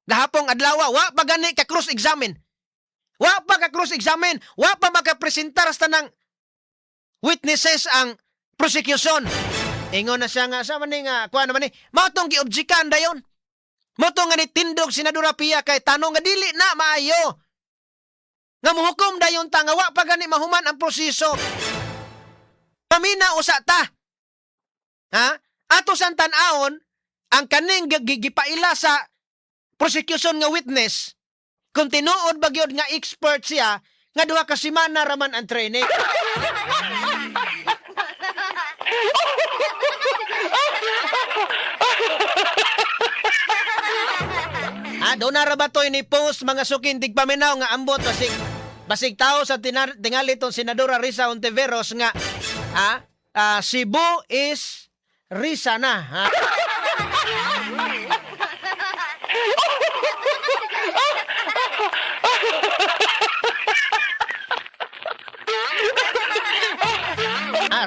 Gahapong adlaw, wa pa gani ka cross-examine. Wa pa ka cross-examine, wa pa makapresentar sa ng witnesses ang prosecution. Ingon na siya nga, sa man nga, kuha naman matong giobjikan dayon. Matong nga ni tindog Senadora Pia kay tanong nga dili na maayo. Nga muhukom dayon tangawa pa gani mahuman ang proseso. Paminaw usa ta. Ha? Ato sang tan-aon ang kaning gipaila sa prosecution nga witness kung tinuod ba gyud nga expert siya nga duha ka semana raman ang training. Doon na ra ba to ni post mga sukin tigpaminaw nga ambot basig tao sa tingali tong Senadora Risa Ontiveros nga Cebu is Risa na. Ha?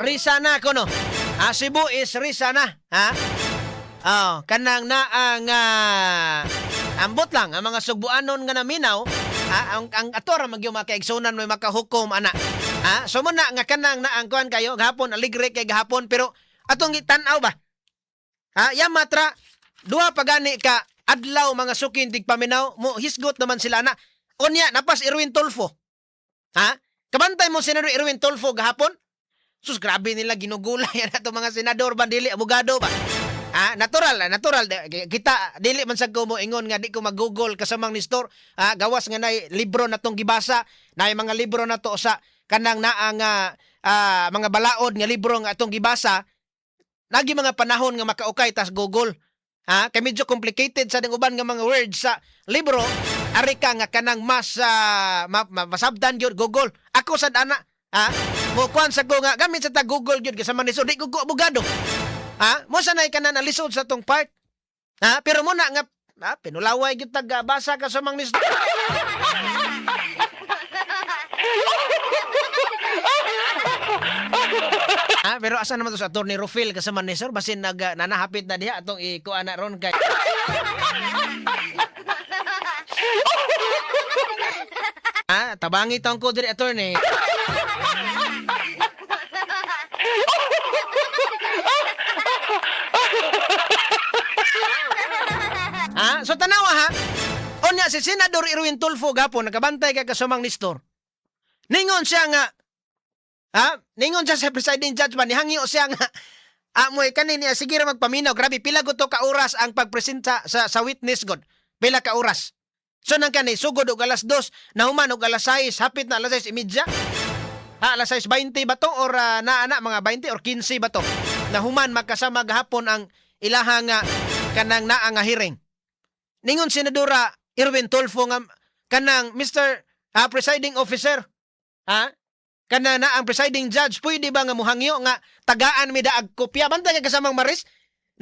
Risa na ko no. Cebu is Risa na. Ha? Kanang na ang ambot lang ang mga sugbuanon nga naminaw, ang atora magyo makaigsunan may makahukom ana. So mo na nga kanang na ang kuan kayo gahapon aligre kay gahapon pero atong gitan-aw ba? Yamatra duha pa gani ka adlaw mga sukin tigpaminaw mo hisgot naman sila na. Unya napas Erwin Tulfo. Kabantay mo Senador Erwin Tulfo gahapon? Sus grabe nila ginugulay ato mga senador ba dili abogado ba? Natural. Kita dili man sad ko mo ingon nga di ko mag-google kasamang Nestor. Gawas nga nay libro natong gibasa, nay mga libro na to sa kanang naang mga balaod nga libro nga atong gibasa. Nagi mga panahon nga makaukay tas Google. Kay medyo complicated sa ding uban nga mga words sa libro. Ari ka nga kanang mas masabdan gyud Google. Ako sad ana, mo kuan sa ko nga gamit sa ta Google gyud kasamang Nestor di ko abogado. Mo sanay ka na nalisod sa tong part. Pero mo na nga, pinulaway yung taga-basa ka sa mga Nestor. Pero asa naman to sa Atty. Rufil ka sa mga Nestor, basin nanahapit na diha atong ikuha na ron kay... Tabangi taong ko diri attorney. So tanawa ha. Onya si Senador Erwin Tulfo gapon nakabantay kay kasumang Nestor. Ningon siya nga ningon siya sa presiding judge ba nihangyo siya nga moy kanini sige ra magpaminaw grabe pila gud to ka oras ang pagpresenta sa witness god. Pila ka oras. So nang kani sugod og alas 2 nahuman og alas 6 hapit na alas 6:30. Alas 6:20 ba to or naana mga 20 or 15 ba to. Nahuman magkasama gahapon ang ilahang kanang naa nga hearing. Ningon Senadora Erwin Tulfo nga kanang Mr. Presiding Officer, kana na ang presiding judge, pwede ba nga muhangyo nga tagaan mi daag kopya? Bantay ka kasamang Maris,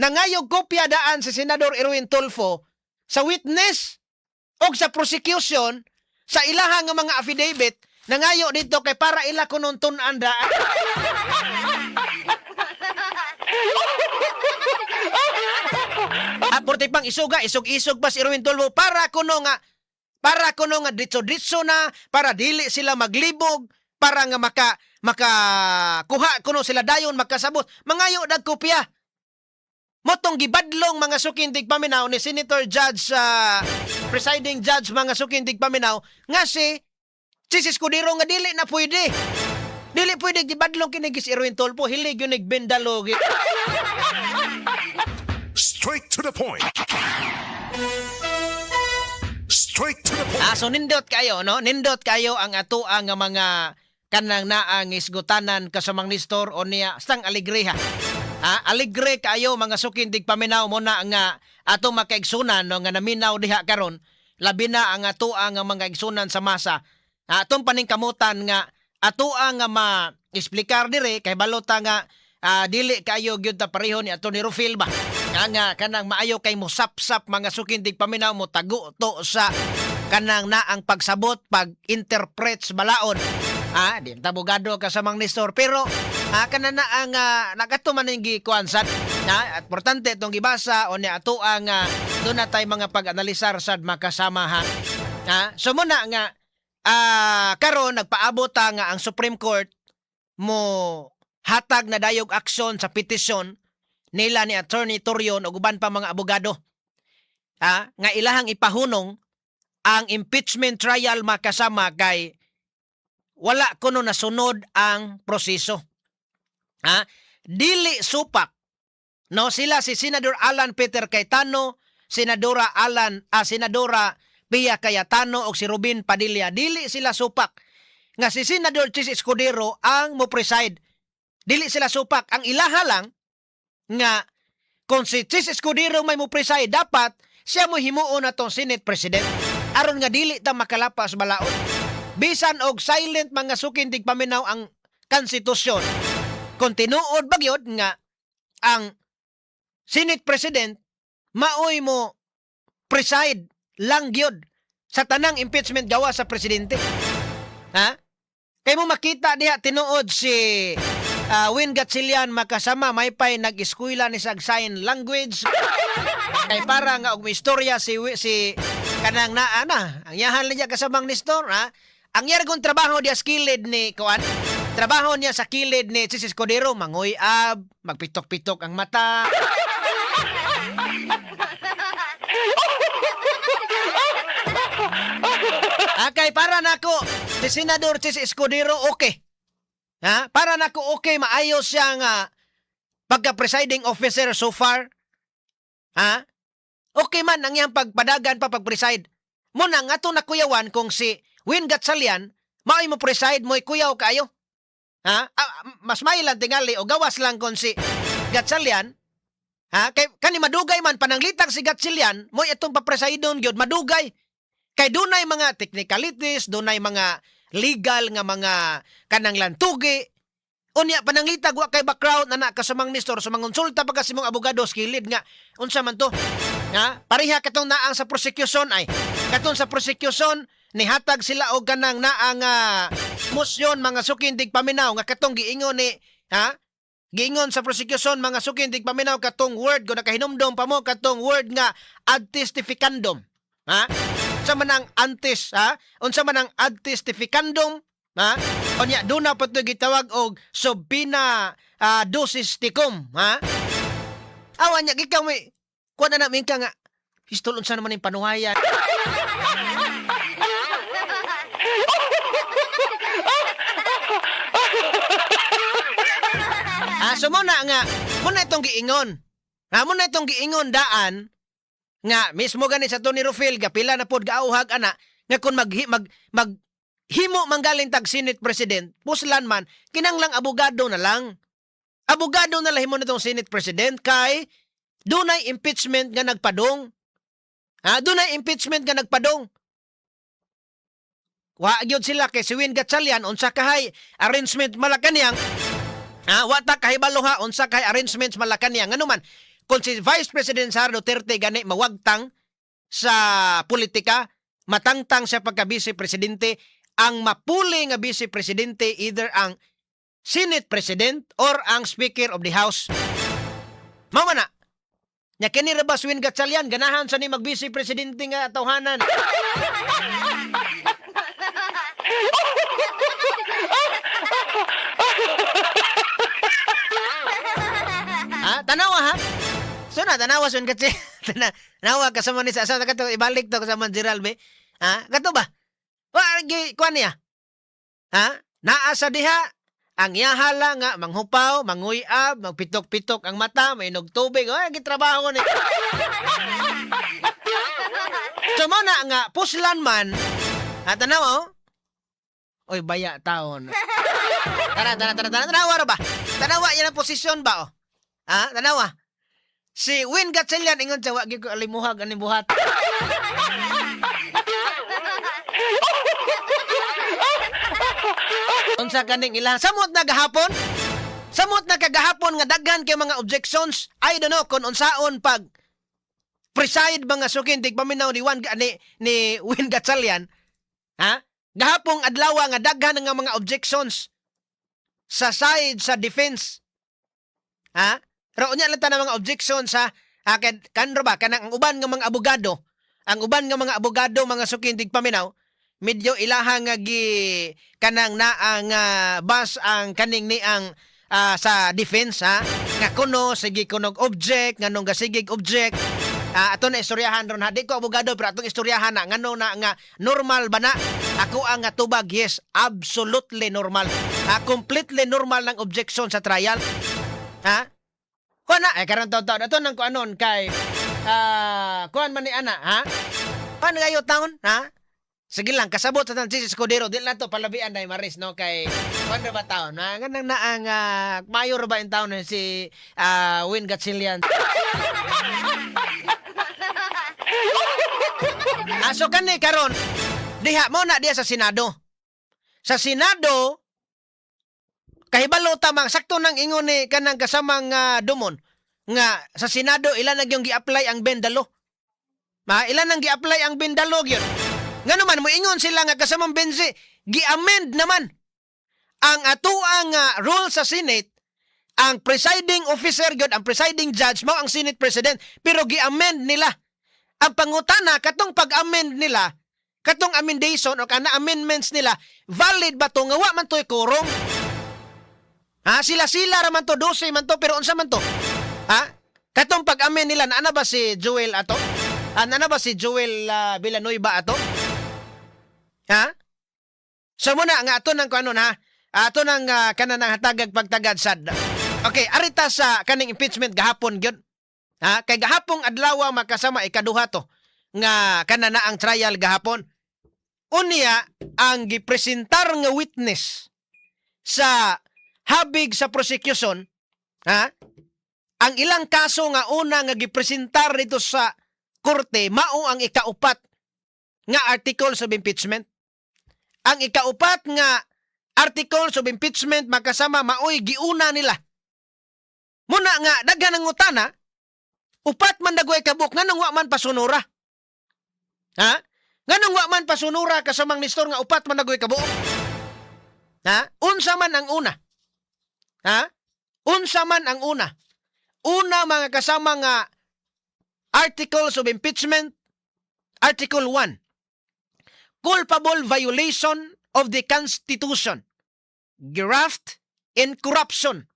nangayog kopya daan si Senador Erwin Tulfo sa witness o sa prosecution sa ilahang nga mga affidavit, nangayo dito kay para ila kununtun-an daan. Porte pang isog-isog pa si Erwin Tulfo para kuno nga ditso-ditso na, para dili sila maglibog, para nga makakuha kuno sila dayon makasabot. Mangayo dag kopya. Motong gibadlong mga sukintig paminaw ni Senator Judge presiding judge mga sukintig paminaw nga si Escudero nga dili na pwede. Dili pwede gibadlong kini si Erwin Tulfo, hilig yun nagbendalo. Straight to the point. Straight to the point. So nindot kayo, no? Nindot kayo ang ato ang mga kanang naang isgutanan kasamang Nestor o niya stang aligre ha. Aligre kayo mga sukindig paminaw mo na nga ato makaigsunan no nga naminaw diha karon. Labi na ang ato ang mga igsunan sa masa. Atong paningkamutan nga ato ang ma-explicar dire kay balota nga dili kayo gyud ta pareho ni Atty. Rufil ba? Nga kanang maayo kay mo sap-sap mga sukindig paminaw mo tago to sa kanang naang pagsabot, pag-interpret sa balaod. Di tabugado ka sa mga Nestor pero kana na ang nagatuman ning gikuansan. Importante itong gibasa o ni ato ang doon na tayo mga pag-analisar sad makasama ha. So muna nga karon nagpaabot nga ang Supreme Court mo hatag na dayog aksyon sa petisyon nila ni Attorney Torion o uban pa mga abogado. Nga ilahang ipahunong ang impeachment trial makasama kay wala kuno nasunod ang proseso. dili supak. No, sila si Senador Alan Peter Cayetano, Senadora Pia Cayetano o si Robin Padilla, dili sila supak. Nga si Senador Chis Escudero ang mo preside. Dili sila supak. Ang ilaha lang nga kung si Chis Escudero may mo preside, dapat siya mo himuon na tong Senate President. Aron nga dili ta makalapas balaod. Bisan og silent mga sukin tigpaminaw ang konstitusyon. Kung tinuod bagyod nga ang Senate President maoy mo preside lang gyud sa tanang impeachment gawa sa presidente. Kay mo makita diha tinuod si Win Gatchalian makasama may pay nag-eskwela ni sag sign language. Kay para nga og istorya si kanang naana ang yahan niya kasamang Nestor. Ang yargong trabaho diya skilled ni kuan. Trabaho niya sa kilid ni Chis Escudero, manguyab, magpitok-pitok ang mata. Kay para nako si Senador Chis Escudero okay. Para nako okay, maayos siya nga pagka-presiding officer so far. Okay man ang iyang pagpadagan pa pag-preside. Muna nga ito nakuyawan kung si Win Gatchalian maay mo preside mo'y kuyaw kayo. Mas mailan tingali o gawas lang kung si Gatchalian. Kay kani madugay man pananglitag si Gatchalian mo'y itong papresidon gyud madugay. Kay dunay mga technicalities, dunay mga legal nga mga kanang lantugi. Unya pananglitag wa kay background na kasamang Nestor sa mangonsulta pagka si mong abogado skilled nga unsa man to. Pareha katong naang sa prosecution ay katong sa prosecution nihatag sila og kanang naang motion mga sukin tigpaminaw nga katong giingon ni giingon sa prosecution mga sukin tigpaminaw katong word go nakahinumdom pa mo katong word nga ad testificandum. Unsa man ang antis unsa man ang ad testificandum onya duna pa to gitawag og subpoena dosisticum awan nya gikaw may kuan na namin ka nga pistol unsa naman yung panuhayan. So muna itong giingon. Muna itong giingon daan nga mismo gani sa Tony Rufil pila na pod gaauhag ana nga kung maghimo manggaling tag Senate President, puslan man kinanglang abogado na lang. Abogado na lahimo nitong Senate President kay dunay impeachment nga nagpadong. Dunay impeachment nga nagpadong. Wa gyud sila kay si Win Gatchalian unsa kahay arrangement Malacañang. Wata kahibalo unsa kay arrangements Malacañang. Ngano man kung si Vice President Sara Duterte gani mawagtang sa politika, matangtang siya pagka Vice Presidente, ang mapuli nga Vice Presidente either ang Senate President or ang Speaker of the House. Mao na. Nya kini ra ba Win Gatchalian ganahan sa ni mag Vice Presidente nga tawhanan. Tanawa So tanawa son kasi tanawa kasama ni sa kato ibalik to kasama Gerald be. Kato ba? Wa gi kuan niya. Naa sa diha ang yahala nga manghupaw, manguyab, magpitok-pitok ang mata, may inog tubig, gitrabaho ni. So mo na nga puslan man. Tanawa Oy baya taon. Tanawa ra ba? Tanawa yan ang posisyon ba tanawa. Si Win Gatchalian ingon sa wagi ko alimuhag ani buhat. Unsa kaning ilang samot na gahapon? Samot na kagahapon nga daghan kay mga objections. I don't know kung unsaon pag preside mga sukin tigpaminaw ni Win Gatchalian. Gahapong adlaw nga daghan nga mga objections sa side sa defense. Pero unya lang ta na mga objection sa kanro ba kanang ang uban nga mga abogado, mga sukin tigpaminaw, medyo ilaha nga kanang naang bas ang kaning ni ang sa defense nga kuno sige kunog object nganong gasigig object Ato na istoryahan ron ha. Di ko abogado pero atong istoryahan na ngano na nga normal ba na? Ako ang nga tubag, yes, absolutely normal. Completely normal ng objection sa trial. Ha? Kuan na karon taon ato nang kuanon kay kuan man ni ana, ha? Kuan kayo taon, ha? Sige lang, kasabot sa Francis Escudero, di lang to palabian na Maris, no? Kay, kuwan ba taon? Ganang na ang mayor ba in taon na si Win Gatchilian? So kani karon, diha mo na diya sa Senado. Sa Senado, kahibalo tamang sakto nang ingon ni kanang kasamang dumon nga sa Senado ilan nag yung gi-apply ang bendalo. Ilan nang gi-apply ang bendalo yun. Nga naman, moingon sila nga kasamang bensi, gi-amend naman ang atuang rule sa Senate, ang presiding officer yun, ang presiding judge, mao ang Senate President, pero gi-amend nila. Ang pangutana, katong pag-amend nila, katong amendation o kana amendments nila, valid ba to? Nga wa man to'y kurong? Sila-sila raman to, 12 man to, pero unsa man to? Katong pag-amend nila, naana ba si Joel ato? Naana ba si Joel Villanueva ato? So muna nga ato nang kuanon ha. Ato nang kanang hatagag pagtagad sad. Okay, arita sa kaning impeachment gahapon gyud. Kay gahapong adlaw makasama ikaduha to nga kanana ang trial gahapon. Unya ang gipresentar nga witness sa habig sa prosecution, ang ilang kaso nga una nga gipresentar dito sa korte mao ang ikaupat nga articles of impeachment. Ang ikaupat nga articles of impeachment makasama maoy giuna nila. Muna nga daghan ang utana, upat man dagway kabuk nganong wa man pasunura. Nganong wa man pasunura kasamang Nestor nga upat man dagway kabuk. Unsa man ang una? Unsa man ang una? Una mga kasama nga articles of impeachment, Article 1. Culpable violation of the Constitution, graft and corruption.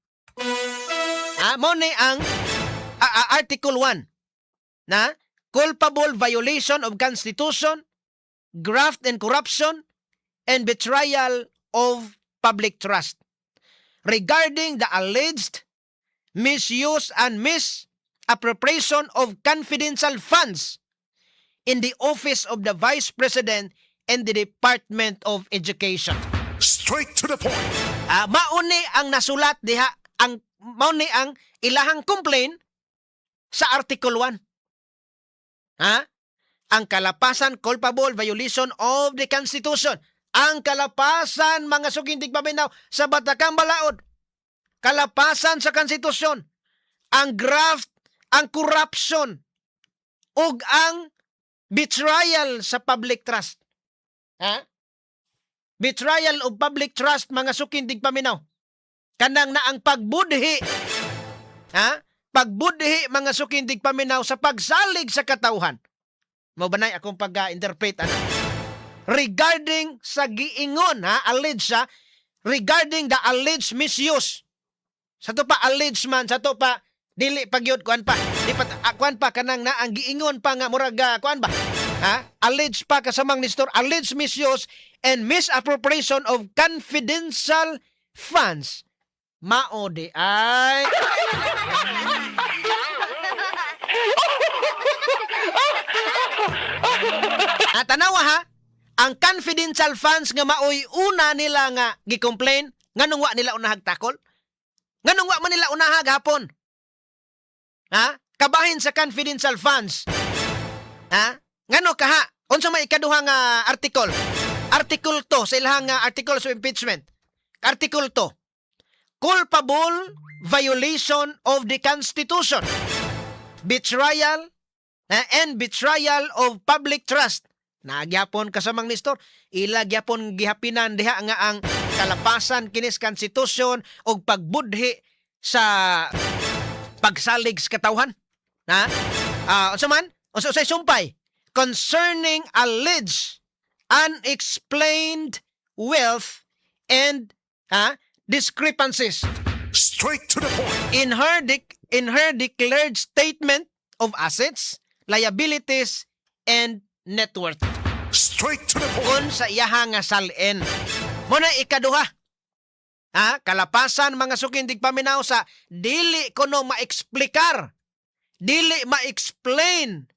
Mo ni ang Article 1 na culpable violation of Constitution, graft and corruption, and betrayal of public trust regarding the alleged misuse and misappropriation of confidential funds in the office of the Vice President and the Department of Education. Straight to the point. Mauni ang nasulat diha, mauni ang ilahang complaint sa Article 1. Ang kalapasan, culpable violation of the Constitution. Ang kalapasan, mga sugindig paminaw, sa Batakang Balaod. Kalapasan sa konstitusyon. Ang graft, ang corruption, ug ang betrayal sa public trust. Betrayal of public trust, mga sukindig paminaw. Kanang na ang pagbudhi. Pagbudhi, mga sukindig paminaw, sa pagsalig sa katauhan. Mabanay akong pag-interpret. Regarding sa giingon, alleged siya, regarding the alleged misuse. Sa to pa alleged man, sa to pa dili pagyud kuan pa. Di pa kuan pa kanang na ang giingon pa nga murag kuan ba? Alleged pa kasamang Nestor, alleged misuse and misappropriation of confidential funds. Mao di ay tanawa ha, ang confidential funds nga maoy una nila nga gi-complain, nganong wa nila unahag takol? Nganong wa man nila unahag hapon? Kabahin sa confidential funds. Ngano kaha? Unsa may ikaduha nga article? Article 2 sa ilahang articles of impeachment. Article 2. Culpable violation of the Constitution. Betrayal and betrayal of public trust. Nagyapon kasamang Nestor, ilagyapon gihapinan diha nga ang kalapasan kinis konstitusyon og pagbudhi sa pagsalig sa katawhan. Unsa man? Unsa say sumpay concerning alleged unexplained wealth and discrepancies Straight to the point. in her declared statement of assets, liabilities, and net worth. Straight to the point. Kung sa iyaha nga salin. Muna ikaduha. Kalapasan mga sukindig paminaw sa dili kuno ma-explikar, dili ma-explain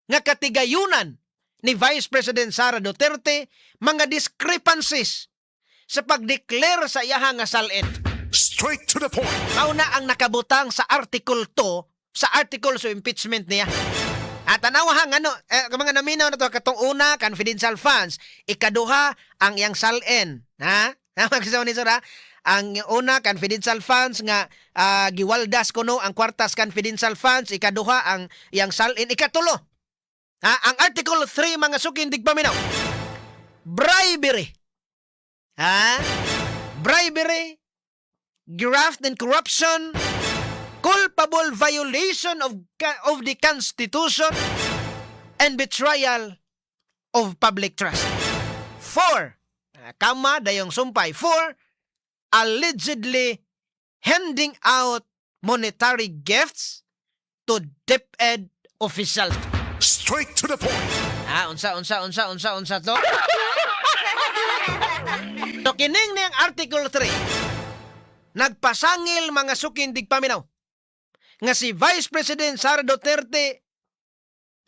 nga katigayunan ni Vice President Sara Duterte mga discrepancies sa pag-declare sa iyaha nga salin. Straight to the point. Mauna ang nakabutang sa Article 2 sa Articles of Impeachment niya. At tanawahang mga naminaw na to katong una, confidential funds. Ikaduha, ang iyang salin. Magsasaw ni Sura, ang una, confidential funds nga giwaldas kuno ang kwartas confidential funds. Ikaduha, ang iyang salin. Ikatulo, ang Article 3, mga sukindig paminaw. Bribery. Bribery, graft and corruption, culpable violation of the Constitution, and betrayal of public trust. 4, kama dayong sumpay. 4, allegedly handing out monetary gifts to DepEd officials. Straight to the point. Unsa to? So kining niyang Article 3, nagpasangil mga sukindig paminaw nga si Vice President Sara Duterte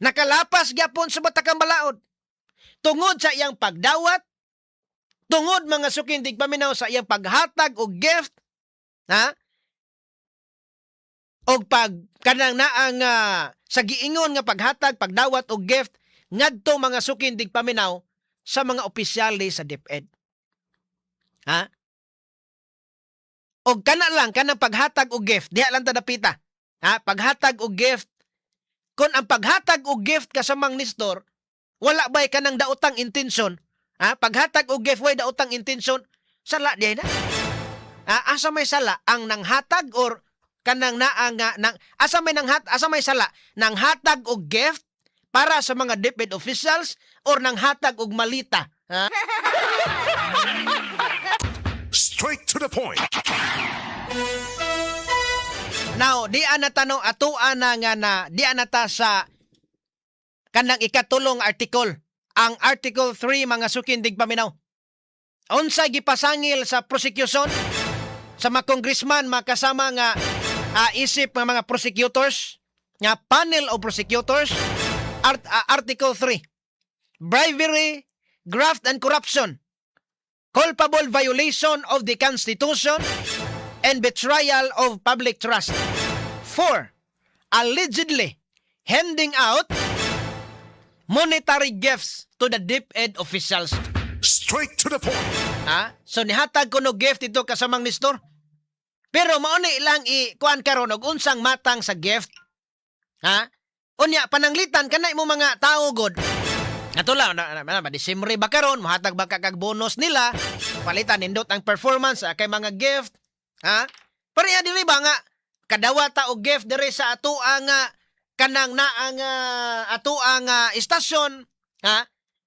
nakalapas gyapon sa batakang balaod tungod sa iyang pagdawat, tungod mga sukindig paminaw sa iyang paghatag og gift, og kanang naang sa giingon nga paghatag, pagdawat og gift ngadto mga sukindig paminaw sa mga opisyale sa DepEd. Og kana lang kanang paghatag og gift, diha lang ta dapita. Paghatag og gift, kung ang paghatag og gift ka sa mang Nestor, wala ba'y kanang daotang intensyon? Paghatag og gift way daotang intensyon, sala diay na. Asa may sala ang nanghatag or kanang naang asa may sala nang hatag og gift para sa mga DepEd officials or nang hatag og malita? Straight to the point. Now, di anatano atuan na nga na di anata sa kanang ikatulong article. Ang Article 3, mga sukindig paminaw. Unsa gipasangil sa prosecution sa mga congressman, makasama nga isip ng mga prosecutors, nga panel of prosecutors. Article 3, bribery, graft and corruption, culpable violation of the Constitution, and betrayal of public trust. 4, allegedly handing out monetary gifts to the DepEd officials. Straight to the point. So nihatag ko no gift ito kasamang Nestor. Pero mauna ilang ikuan karon og unsang matang sa gift. Unya pananglitan kanay mo mga tao god. Ato lang na Disyembre ba karon mohatag ba kag bonus nila, palitan nindot ang performance kay mga gift. Pareha diri ba nga kadawata og gift diri sa ato ang kanang naang ato ang istasyon.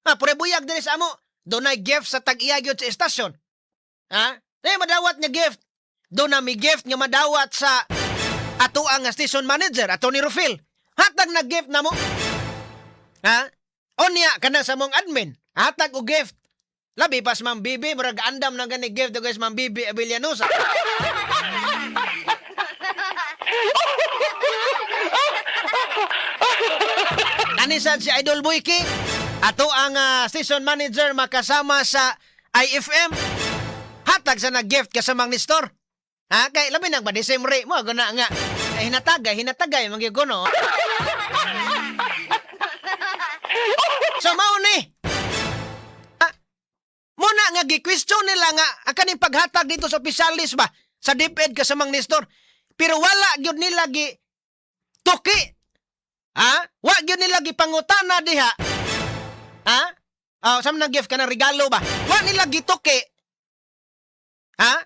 Pure buyag diri sa amo. Dunay gift sa tag-iya gyud sa istasyon. Madawat nga gift. Doon na may gift nga madawat sa ato ang station manager, ato ni Rufil. Hatag na gift na mo. Onya, kana sa mong admin. Hatag o gift. Labi pas Ma'am Bibi, marag andam na gani gift guys Ma'am Bibi Abilianusa. Kanisan si Idol Boyki, ato ang station manager makasama sa IFM. Hatag sa nag-gift kasamang Nestor. Kay labi nang ba Disyembre mo guna nga hinatagay magyugono. So mao ni. Muna nga gi-question nila nga kaning paghatag dito sa opisyalis ba sa DepEd kasamang Nestor. Pero wala gyud nila gi tuki. Wa gyud nila gi pangutana diha. Sam nang gift ka ng regalo ba? Wa nila gi tuki.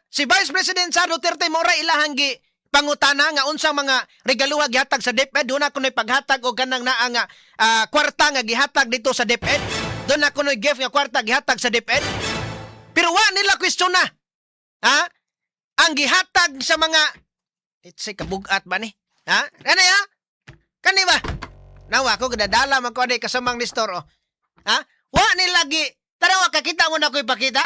Si Vice President Sara Duterte mora ilahang gi pangutana nga unsang mga regaluha gihatag sa DepEd. Doon na kuno'y paghatag o kanang naa nga kwarta nga gihatag dito sa DepEd. Doon na kuno'y gift nga kwarta gihatag sa DepEd. Pero wa nila question na. Ang gihatag sa mga it's kabugat ba ni? Kani ba? Nawa ko gadadala man ko ani kasamang Nestor oh. Ha? Wa ni lagi. Tarawa kakita mo na ko ipakita.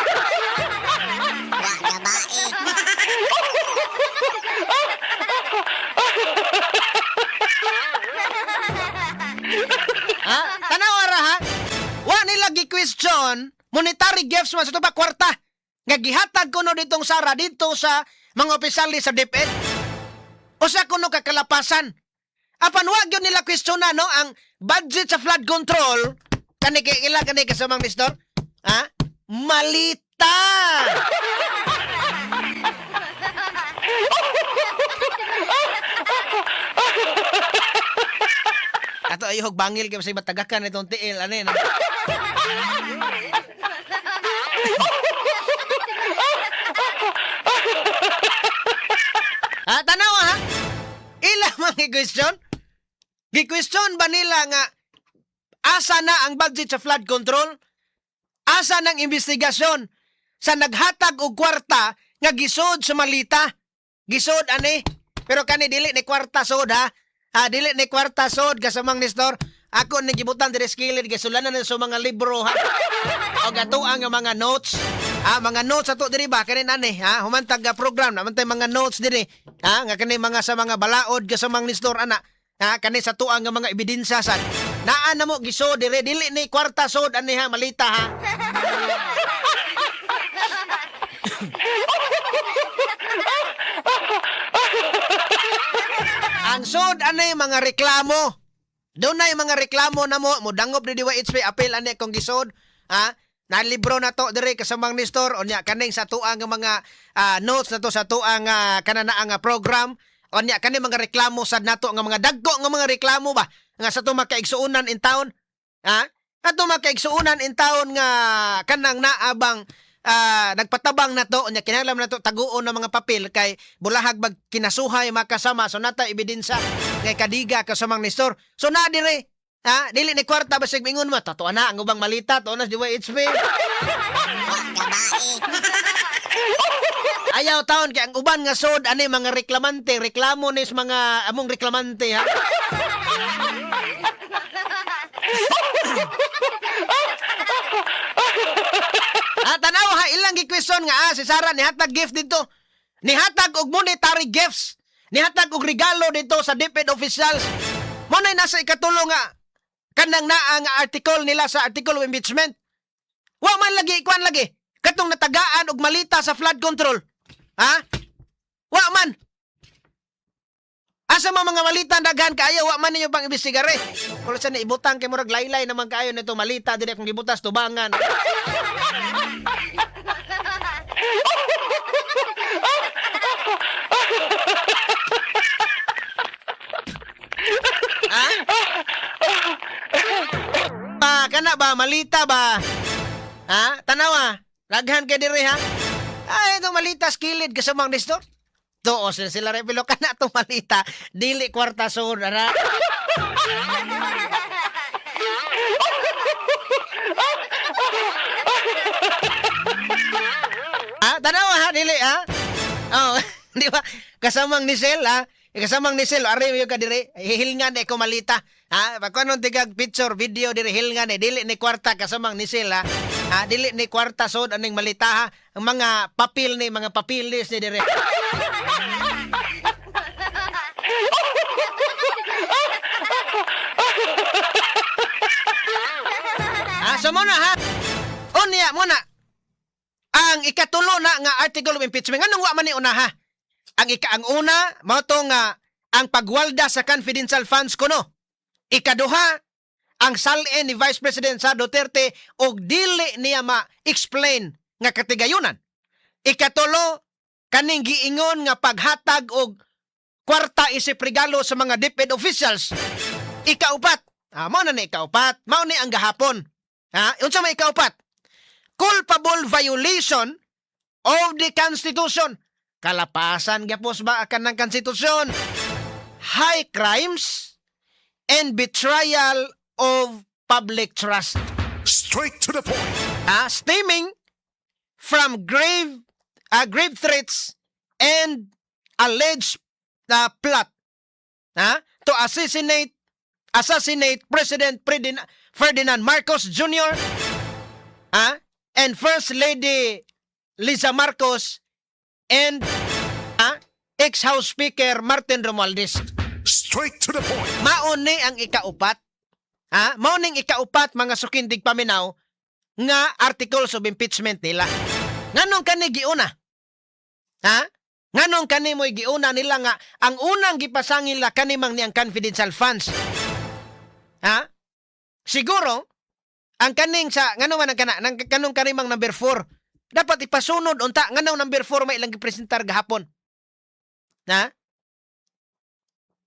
Ha? Tanawa ra ha? Wa ni lagi question monetary gifts man sa tuba kwarta. Nga gihatag ko no ditong Sara dito sa mga opisyali sa DepEd. O sa kuno kakalapasan. Apan wag yun nila question no ang budget sa flood control kani ila kani kasamang Nestor. Ha? Malita. Ato ayog bangil kay sa matagakan itong tiil ani na. Tanawa ha? Ila mga question? Gi-question ba nila nga asa na ang budget sa flood control? Asa ng investigasyon sa naghatag og kwarta nga gisod sa Malita? Gisod ani? Pero kani dili ni kwarta sod ha? Dili ni kwarta sod kasamang Nestor. Ako ni gibutan diri skilid gisulanan na sa mga libro ha. O gatuang nga mga notes. Mga notes ato diri ba kanin ani ha humantag nga program naman tay mga notes diri nga kani mga sa mga balaod kasamang Nestor ana kani sa tuang nga mga ebidensya sad naa na mo gisod diri dili ni kwarta sod ani ha Malita ha. Ang sod ani mga reklamo. Doon na mga reklamo na mo dangop ni DYHP appeal ani kung gisod na libro na to dire kasamang Nestor onya kaning sa tuang nga mga notes na to sa tuang kananaang program onya kani mga reklamo sad nato nga mga dagko nga mga reklamo ba nga sa to makaigsuunan in town ato makaigsuunan in town nga kanang naabang nagpatabang na to onya kinahanglan na to taguon na mga papel kay bulahag bag kinasuhay makasama so nata ebidensya kay kadiga kasamang Nestor so na dire dili ni kwarta ba sig mingon mo tato na ang ubang Malita to na DYHP. Ayaw taon kay ang uban nga sod ani mga reklamante reklamo nis mga among reklamante ha. Tanaw ha ilang gi-question nga si Sara nihatag gift dito. Nihatag og monetary gifts. Nihatag og regalo dito sa DepEd officials. Mo nay nasa ikatulo nga kanang naa nga article nila sa article of impeachment. Wa man lagi ikuan lagi. Katong natagaan og Malita sa flood control. Wa man. Asa mga Malita daghan kaayo wa man ninyo pang imbestigare. Kulo sa ibutang kay murag laylay naman kaayo nito Malita dire kung gibutas tubangan. Kana ba Malita ba? Tanawa. Laghan kay dire ha. Ito Malita skilid kasamang Nestor. To sila repilo kana to Malita dili kwarta sod ana. Tanawa ha dili ha. Oh, di ba? Kasamang ni Sel ha. Kasamang ni Sel ari yo ka dire hihilngan ko Malita. Pagkuanon tigag picture video dire hilngan dili ni kwarta kasamang ni Sel ha. Dili ni kwarta sod aning Malita ha. Ang mga papel ni mga papilis ni dire. So muna ha. Unya muna. Ang ikatulo na nga article of impeachment nganong wa man ni una ha. Ang una mao to nga ang pagwalda sa confidential funds kuno. Ikaduha ang salin ni Vice President Sara Duterte og dili niya ma-explain nga katigayunan. Ikatulo kaning giingon nga paghatag og kwarta isip regalo sa mga DepEd officials. Ikaupat, mao na ni ikaupat, mao ni ang gahapon. Unsa may ikaupat? Culpable violation of the Constitution. Kalapasan gyapos ba akan ng konstitusyon? High crimes and betrayal of public trust. Straight to the point. Stemming from grave threats and alleged plot to assassinate assassinate President Ferdinand Marcos Jr. And First Lady Liza Marcos and ex-House Speaker Martin Romualdez. Straight to the point. Mauni ang ikaupat. Mauning ikaupat mga sukindig paminaw nga articles of impeachment nila. Nganong kani giuna? Nganong kani mo'y giuna nila nga ang unang gipasangin la kanimang niyang confidential funds. Siguro ang kaning sa ngano man ang kanong kanimang number 4 dapat ipasunod unta nganong number 4 may ilang gipresentar gahapon.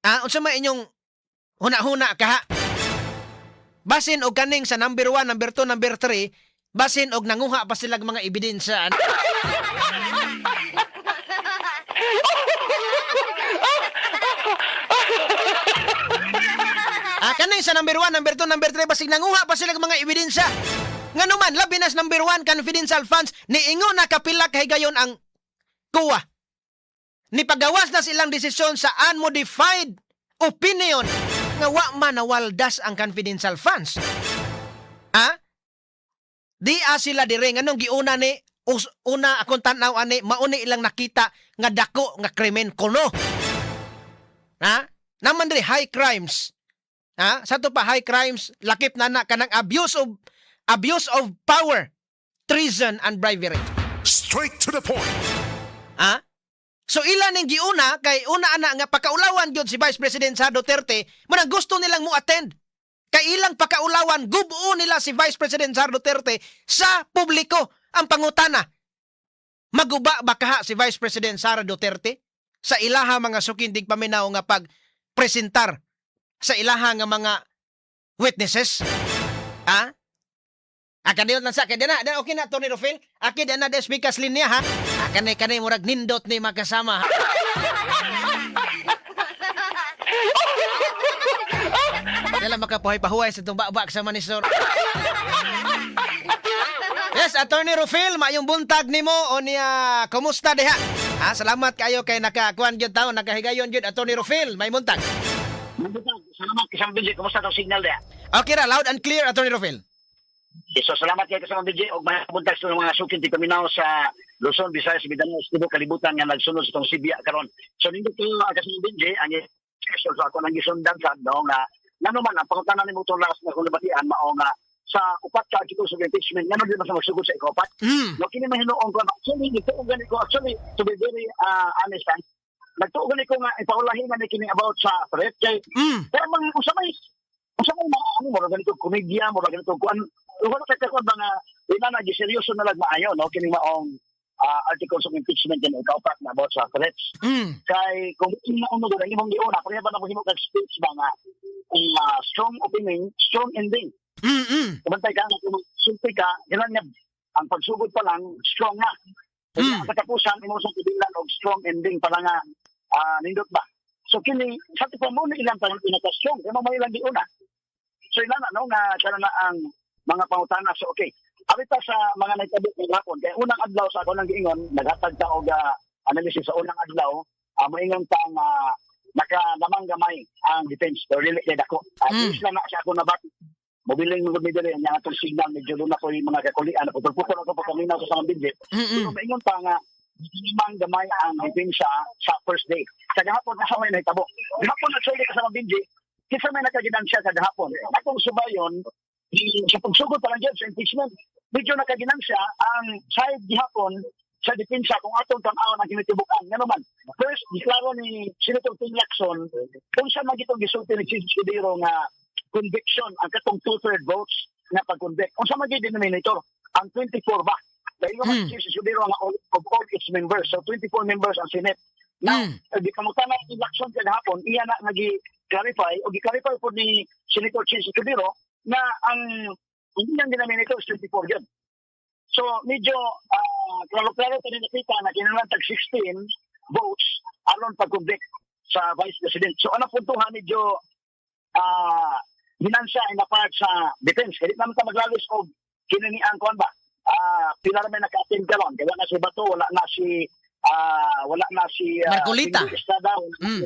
Unsa may inyong huna-huna kaha? Basin og kaning sa number 1, number 2, number 3, basin og nanguha pa sila mga ebidensya. Kaning sa number 1, number 2, number 3, basin nanguha pa sila mga ebidensya. Ngano man, labi nas number 1 confidential funds, niingo na kapila kahigayon ang kuwa. Nipagawas na silang desisyon sa unmodified opinion nga wa man nawaldas ang confidential funds. Di sila dire nganong giuna ni una akong tan-aw ani mauni ilang nakita nga dako nga krimen kuno. Naman dire high crimes. Sa to pa high crimes lakip na kanang abuse of power, treason and bribery. Straight to the point. So ilan ning giuna kay una ana nga pakaulawan gyud si Vice President Sara Duterte, manang gusto nilang mo attend. Kay ilang pakaulawan gubuo nila si Vice President Sara Duterte sa publiko. Ang pangutana, maguba ba kaha si Vice President Sara Duterte sa ilaha mga sukindig paminaw nga pagpresentar sa ilaha nga mga witnesses? Kaniyot lang sa akin. Dan okay na, Tony Rofil. Akin na des bikas linya, ha? Kanay murag nindot ni magkasama, ha? Dala makapahuhay-pahuhay sa itong bak sa manisor. Yes, Attorney Rofil, mayong buntag nimo o niya, kumusta diha? Salamat kayo kay nakakuan gyud taon, nakahigayon gyud Attorney Rofil, may buntag. Salamat kisang DJ, kumusta tong signal diha? Okay ra, loud and clear, Attorney Rofil. So salamat kay kasama DJ og mga buntag sa mga sukin ti paminaw sa Luzon, Visayas, Mindanao, Cebu, kalibutan nga nagsunod sa tong Sibia karon. So nindot ko kasama DJ ang special sa ako nang gisundan sa nga ngano man ang pangutanan nimo tong last na kung nabatian mao nga sa upat ka articles of impeachment ngano di man sa magsugod sa ikapat. No kini mahinuon ko actually nagtuog gani ko actually to be very honest nagtuog gani ko nga ipaulahin na kini about sa threat kay pero mga usamay ano mo ganito komedya mo ganito kuan wala ka ko mga ina na seryoso na lag maayo no kini maong articles of impeachment din ikapat na about sa threats. Kay kung ina uno gani mong giuna pareha ba na mo himo kag speech ba nga strong opinion, strong ending. Kumantay ka nga kung sulti ka, ganun nga, ang pagsugod pa lang, strong na. Ang katapusan, imo sa tibilan og strong ending para nga nindot ba. So kini, sa tipo mo ilang tanong pinaka-strong, kaya mo ilang di una. So ilan na, no, nga kana na ang mga pangutana. So okay, abita sa mga nagtabit ng hapon, kaya unang adlaw sa ako nang giingon, naghatag ka og analysis sa unang adlaw, moingon ta ang nakalamang gamay ang defense or really kay dako. At lang na siya ako nabati. Mobiling mga midali ang atong signal medyo doon na ko yung mga kakulian na putol-putol ako pagkaminaw sa mga bidyo. Pero maingon pa nga limang gamay ang defensa sa first day. Sa gahapon na may nahitabo. Gahapon na sulit sa mga bidyo, kisa may nakaginansya sa gahapon. Atong subayon, sa pagsugod pa lang dyan sa impeachment, medyo nakaginansya ang side gihapon sa depensa kung atong tanawan ang kinitibukan. Nga naman, first, diklaro ni Senator Tim Lacson kung saan magitong gisulti ni Chief Escudero nga conviction ang katong 2/3 votes na pag-convict. Kung saan mag-denominator, ang 24 ba? Dahil yung Chief Escudero nga of all its members. So 24 members ang Senate. Now, di kamutan na yung Lacson kahapon, iya na nag-clarify o gi-clarify po ni Senator Chief Escudero na ang hindi niyang denominator is 24 yun. So, medyo klaro-klaro pa rin nakita na kinahanglan tag 16 votes aron pag-convict sa Vice President. So, ano puntuhan medyo hinansya ay napart sa defense. Kaya naman ta maglalis o kininian ko ba? Pila naman naka-attend ka ron. Kaya na si Bato, wala na si Marcolita.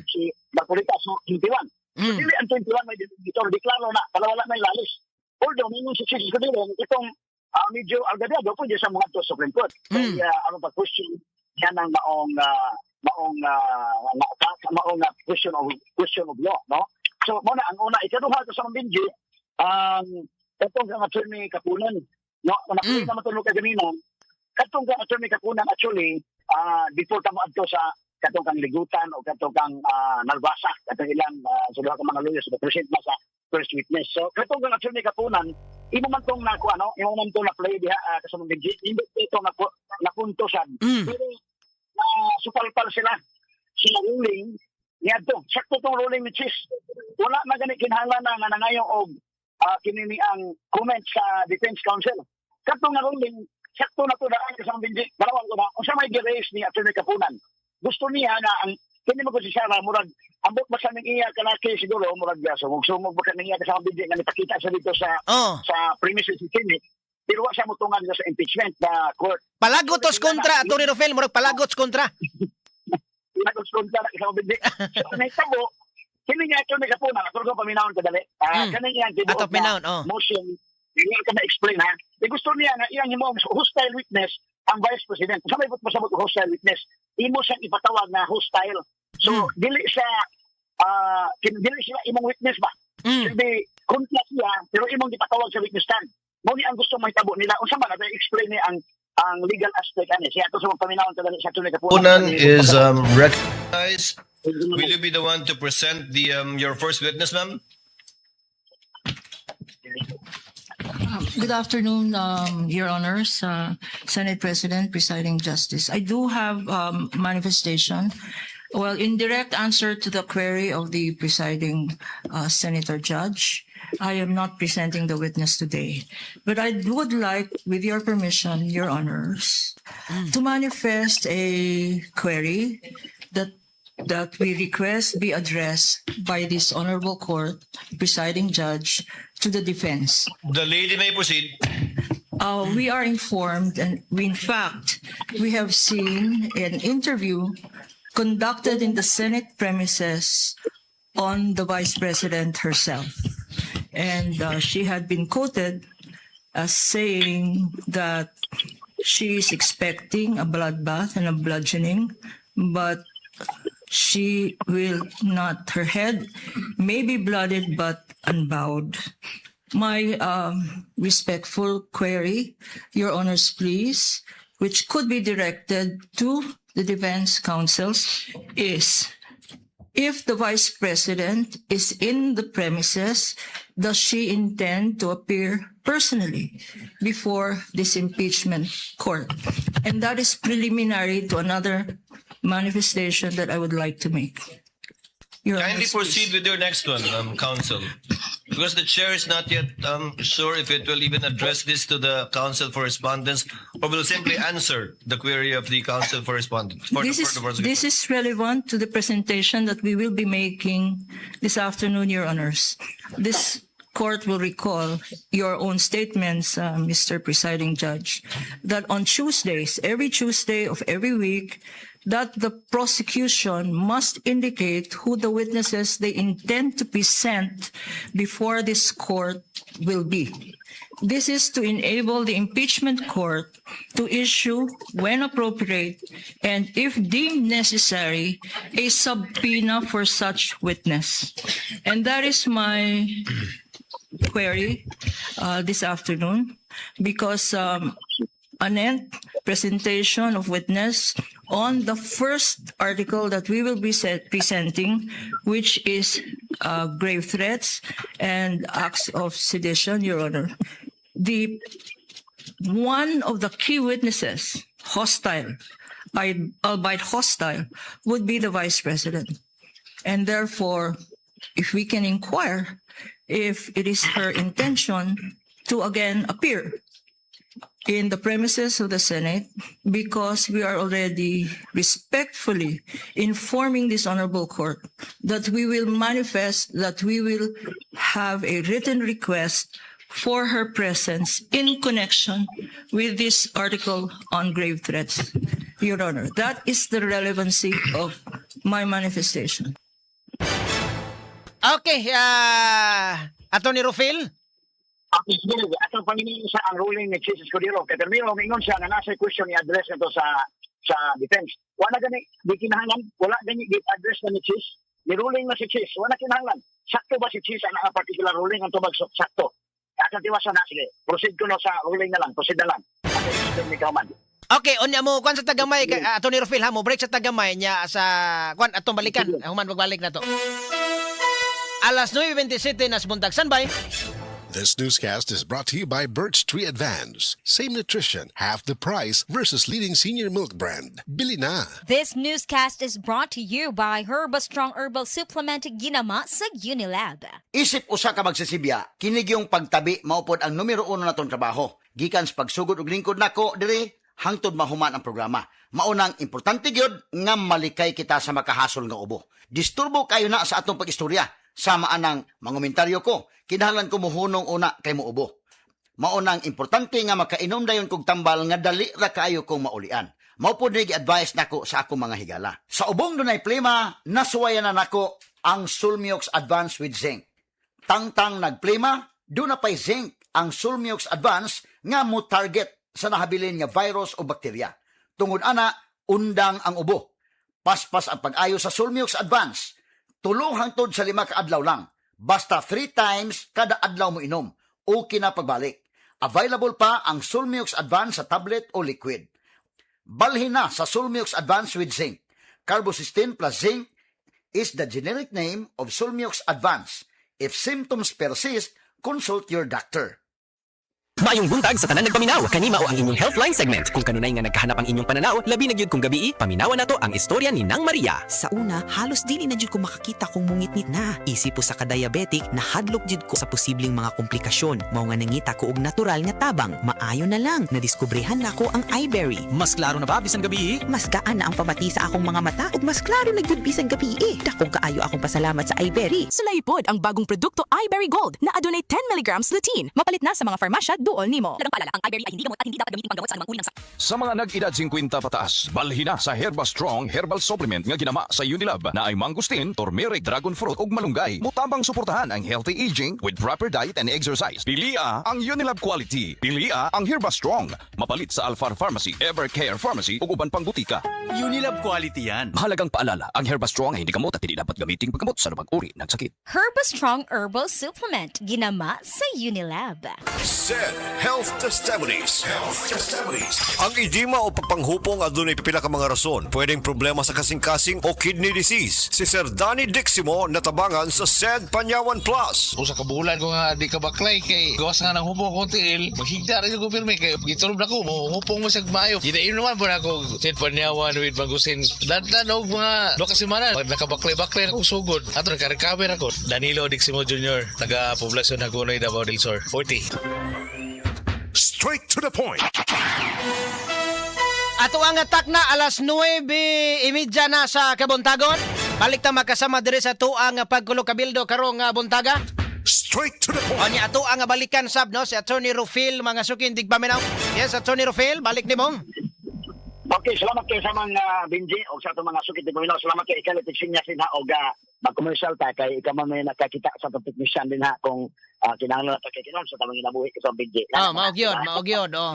Si Marcolita, so 21. Dili ang 21 may dito, deklaro na, para wala may lalis. Although, may si Sis Gabiron, itong medyo agad-agad po sa mga to Supreme Court. Kaya, ano pa, question yan ang question of law, no? So, muna, ang una, ikaduha ko sa mga Benji, itong kang attorney Kapunan, no? Nakulit naman tulog ka ganina, katong kang attorney Kapunan, actually, before ka mo sa katong kang ligutan o katong kang narbasa, katong ilang sa ka mga lawyers, present na sa first witness. So, katong kang attorney Kapunan, imo man tong imo man tong na-play diha sa mga Benji, hindi ito napuntosan. Pero, supalpal sila sa ruling niya to. Sakto tong ruling ni Chis. Wala na gani kinahanglan na nangayo og kinini ang comment sa Defense Counsel. Katong nga ruling, sakto na to daan sa Benji. Barawang ko na, unsa may gi-raise ni Attorney Kapunan. Gusto niya na ang kini mo ko si Sarah murag ambot ba sa ning iya kalaki siguro murag sumog ba kaning iya sa Benji nga nipakita sa dito sa premises ni Senate. Pero wa siya mutungan sa impeachment na court. Palagotos kontra, Atty. Rofel, murag palagots kontra. Palagots kontra na isang bindi. So, naitabo, kini niya ito may Kapunan, ato ko paminahon kadali. Kani niya Ato pinahon, motion, hindi ka na-explain ha. Gusto niya na iyang imo hostile witness ang Vice President. Sa may pasabot hostile witness, imo siyang ipatawag na hostile. So, dili sila imong witness ba? Hindi, kontra siya, pero imong ipatawag sa witness stand. Muni ang gusto may tabo nila. Unsa man explain ni ang legal aspect ani. Siya to sa paminawon kadali sa Attorney Kapunan. Kapunan is recognized. Will you be the one to present the your first witness, ma'am? Good afternoon, Your Honors, Senate President, Presiding Justice. I do have manifestation. Well, in direct answer to the query of the presiding Senator Judge, I am not presenting the witness today. But I would like, with your permission, Your Honors, to manifest a query that we request be addressed by this honorable court, presiding judge, to the defense. The lady may proceed. We are informed, and in fact, we have seen an interview conducted in the Senate premises on the Vice President herself. And she had been quoted as saying that she is expecting a bloodbath and a bludgeoning, but she will not, her head may be blooded but unbowed. My respectful query, Your Honors, please, which could be directed to the defense counsels, is if the Vice President is in the premises, does she intend to appear personally before this impeachment court? And that is preliminary to another manifestation that I would like to make. Your Kindly Honors, proceed please. with your next one, counsel. Because the chair is not yet sure if it will even address this to the counsel for respondents or will simply answer the query of the counsel for respondents. This is relevant to the presentation that we will be making this afternoon, Your Honors. This court will recall your own statements, Mr. Presiding Judge, that on Tuesdays, every Tuesday of every week, that the prosecution must indicate who the witnesses they intend to present before this court will be. This is to enable the impeachment court to issue, when appropriate, and if deemed necessary, a subpoena for such witness. And that is my query this afternoon, because an presentation of witness on the first article that we will be presenting, which is grave threats and acts of sedition, Your Honor. One of the key witnesses, hostile, albeit hostile, would be the Vice President. And therefore, if we can inquire if it is her intention to again appear in the premises of the Senate, because we are already respectfully informing this honorable court that we will manifest, that we will have a written request for her presence in connection with this article on grave threats. Your Honor, that is the relevancy of my manifestation. Okay, Attorney Rufil? Atong Panginoon sa ang ruling ni Chief Escudero. Kaya pero mingon siya na nasa question ni address na to sa defense. Wala gani di kinahanglan, wala gani di address na ni Chief. Ni ruling na si Chief, wala kinahanglan. Sakto ba si Chief ang particular ruling ang tubag sakto? At tiwasa na sige. Proceed ko na sa ruling na lang, proceed na lang. Okay, unya mo kwan sa tagamay kay Attorney Rufil ha mo break sa tagamay niya sa kwan atong balikan. Human magbalik na to. Alas 9:27 na sa buntag sanbay. This newscast is brought to you by Birch Tree Advance. Same nutrition, half the price versus leading senior milk brand. Bili na. This newscast is brought to you by Herbastrong Herbal Supplement ginama sa Unilab. Isip usa ka magsisibya, kinig yung pagtabi maupod ang numero 1 natong trabaho. Gikan sa pagsugod og lingkod nako diri hangtod mahuman ang programa. Maunang importante gyud nga malikay kita sa makahasol nga ubo. Disturbo kayo na sa atong pagistorya. Sama anang mangomentaryo ko, kinahanglan ko muhunong una kay muubo. Maunang importante nga makainom dayon kog tambal nga dali ra kaayo kong maulian. Mao pod ni gi-advise nako sa akong mga higala. Sa ubong dunay plema, nasuwayan na nako ang Sulmiox Advance with Zinc. Tangtang nagplema, do na pay zinc ang Sulmiox Advance nga mo target sa nahabilin nga virus o bakterya. Tungod ana, undang ang ubo. Paspas ang pag-ayo sa Sulmiox Advance. 3 hangtod sa 5 kaadlaw lang. Basta 3 times kada adlaw mo inom. Okay na pagbalik. Available pa ang Sulmiox Advance sa tablet o liquid. Balhin na sa Sulmiox Advance with Zinc. Carbocysteine plus zinc is the generic name of Sulmiox Advance. If symptoms persist, consult your doctor. Maayong buntag sa tanan nagpaminaw. Kani mao ang inyong Healthline segment. Kung kanunay nga nagkahanap ang inyong pananaw, labi na gyud kung gabi, paminawan nato ang istorya ni Nang Maria. Sa una, halos dili na jud ko makakita kung mungitnit na. Isip po sa ka-diabetic, nahadlok jud ko sa posibleng mga komplikasyon. Mao nga nangita ko og natural nga tabang. Maayo na lang, nadiskubrehan na ko ang iBerry. Mas klaro na ba bisan gabi? Mas gaan na ang pamati sa akong mga mata ug mas klaro na gyud bisan gabi. Dakong kaayo akong pasalamat sa iBerry. Sulaipod ang bagong produkto iBerry Gold na adunay 10 mg lutein. Mapalit na sa mga farmasya duol nimo. Dagang paalala, ang iBerry ay hindi gamot at hindi dapat gamitin panggamot sa anumang uri ng Sa mga nag-edad 50 pataas, balhina sa Herbastrong Herbal Supplement nga ginama sa Unilab na ay mangustin, turmeric, dragon fruit ug malunggay. Mutabang suportahan ang healthy aging with proper diet and exercise. Pilia ang Unilab quality. Pilia ang Herbastrong. Mapalit sa Alfar Pharmacy, Evercare Pharmacy ug uban pang butika. Unilab quality yan. Mahalagang paalala, ang Herbastrong ay hindi gamot at hindi dapat gamitin paggamot sa anumang uri ng sakit. Herbastrong Herbal Supplement ginama sa Unilab. Said Health Testimonies. Ang edema o papanghupong adunay pipila ka mga rason. Pwedeng problema sa kasing-kasing o kidney disease. Si Sir Danny Diximo natabangan sa SED Panyawan Plus. Usa ka bulan ko nga di ka baklay kay gawas nga ng hupong ko tiil. Maghigda rin ko pirmi kay gitulog na ko mo hupong mo sa maayo. Ginain naman po na ako SED Panyawan with Magusin. Dandan og mga 2 semana pag nakabaklay-baklay na kong sugod. Ato naka-recover ako. Danilo Diximo Jr. taga Poblacion Hagonoy, Davao del Sur. 40. Straight to the point. Ato ang atak na alas 9:30 na sa Kabuntagon. Balik ta makasama diri sa tuang pagkulo kabildo karong buntaga. Straight to the point. Onya ato ang balikan sab no si Attorney Rufil mga sukin digpaminaw. Yes, Attorney Rufil, balik nimo. Okay, salamat kayo sa mga Benji o sa itong mga sukit din paminaw. Salamat kayo ikalit sinya sin ha o mag-commercial ta kay ikaw may nakakita sa technician din ha kung kinahanglan na pagkikinom sa tamang inabuhi sa Benji. Maog yun, oh.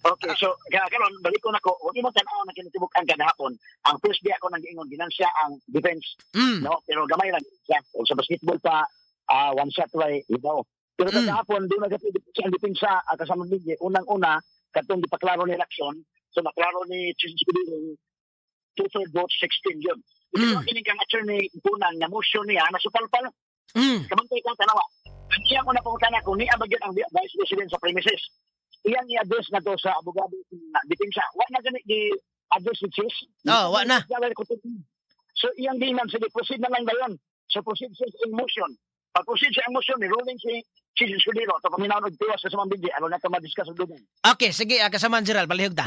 Okay, so karon balik ko nako. Huwag mo tanaw na kinatibuk-an kadahapon. Ang first day ako nang giingon ginansya ang defense. No, pero gamay lang siya. O sa basketball pa one shot way, Pero kadahapon di nagapid siya ang depensa kasama Benji. Unang-una katong dipaklaro ni election, so naklaro ni Chisquidero 2/3 votes 16 yun. Ito kining kang attorney punang na motion niya na supalpal. Kamantay kang tanawa. Siya ko na pangutana kung niya bagyan ang vice president sa premises. Iyang i-address na to sa abogado na depensa. Wa na gani i-address ni Chis. Oh, wa na. So iyang di man sige proceed na lang dayon. So proceed sa motion. Pag-proceed sa motion ni ruling si Chis Escudero to paminaw og tiwas sa mga bindi ano na ka ma-discuss og dugan. Okay, sige, kasama Gerald, balihog ta.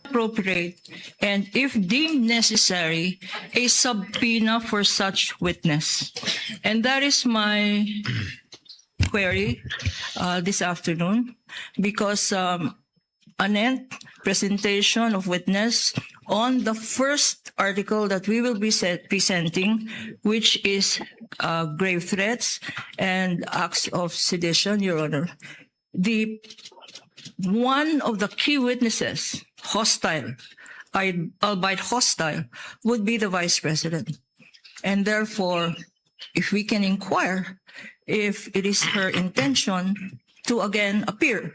Appropriate and if deemed necessary, a subpoena for such witness. And that is my query this afternoon because anent presentation of witness on the first article that we will be presenting, which is grave threats and acts of sedition, Your Honor. One of the key witnesses, hostile, albeit hostile, would be the Vice President. And therefore, if we can inquire if it is her intention to again appear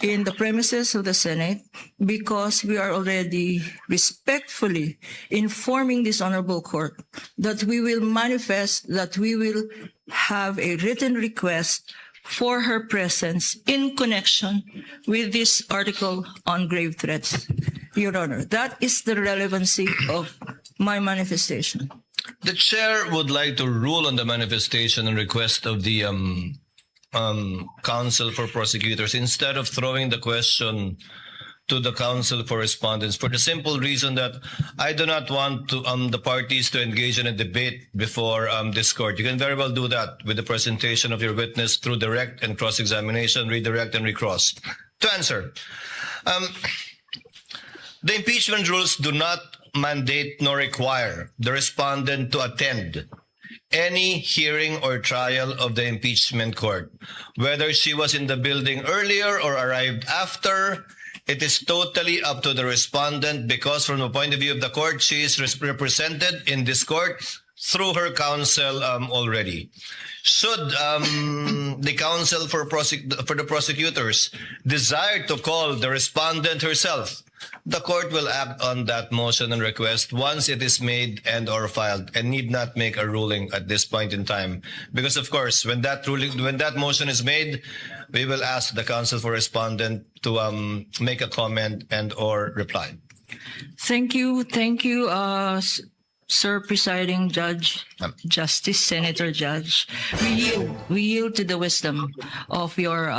in the premises of the Senate, because we are already respectfully informing this honorable court that we will manifest, that we will have a written request for her presence in connection with this article on grave threats. Your Honor, that is the relevancy of my manifestation. The chair would like to rule on the manifestation and request of the counsel for prosecutors instead of throwing the question to the counsel for respondents, for the simple reason that I do not want to the parties to engage in a debate before this court. You can very well do that with the presentation of your witness through direct and cross-examination, redirect and recross. To answer, the impeachment rules do not mandate nor require the respondent to attend any hearing or trial of the impeachment court. Whether she was in the building earlier or arrived after, it is totally up to the respondent, because from the point of view of the court, she is represented in this court through her counsel already. Should the counsel for the prosecutors desire to call the respondent herself, the court will act on that motion and request once it is made and or filed, and need not make a ruling at this point in time. Because of course, when that motion is made, we will ask the counsel for respondent to make a comment and or reply. Thank you, Sir Presiding Judge, Justice, Senator Judge. We yield to the wisdom of your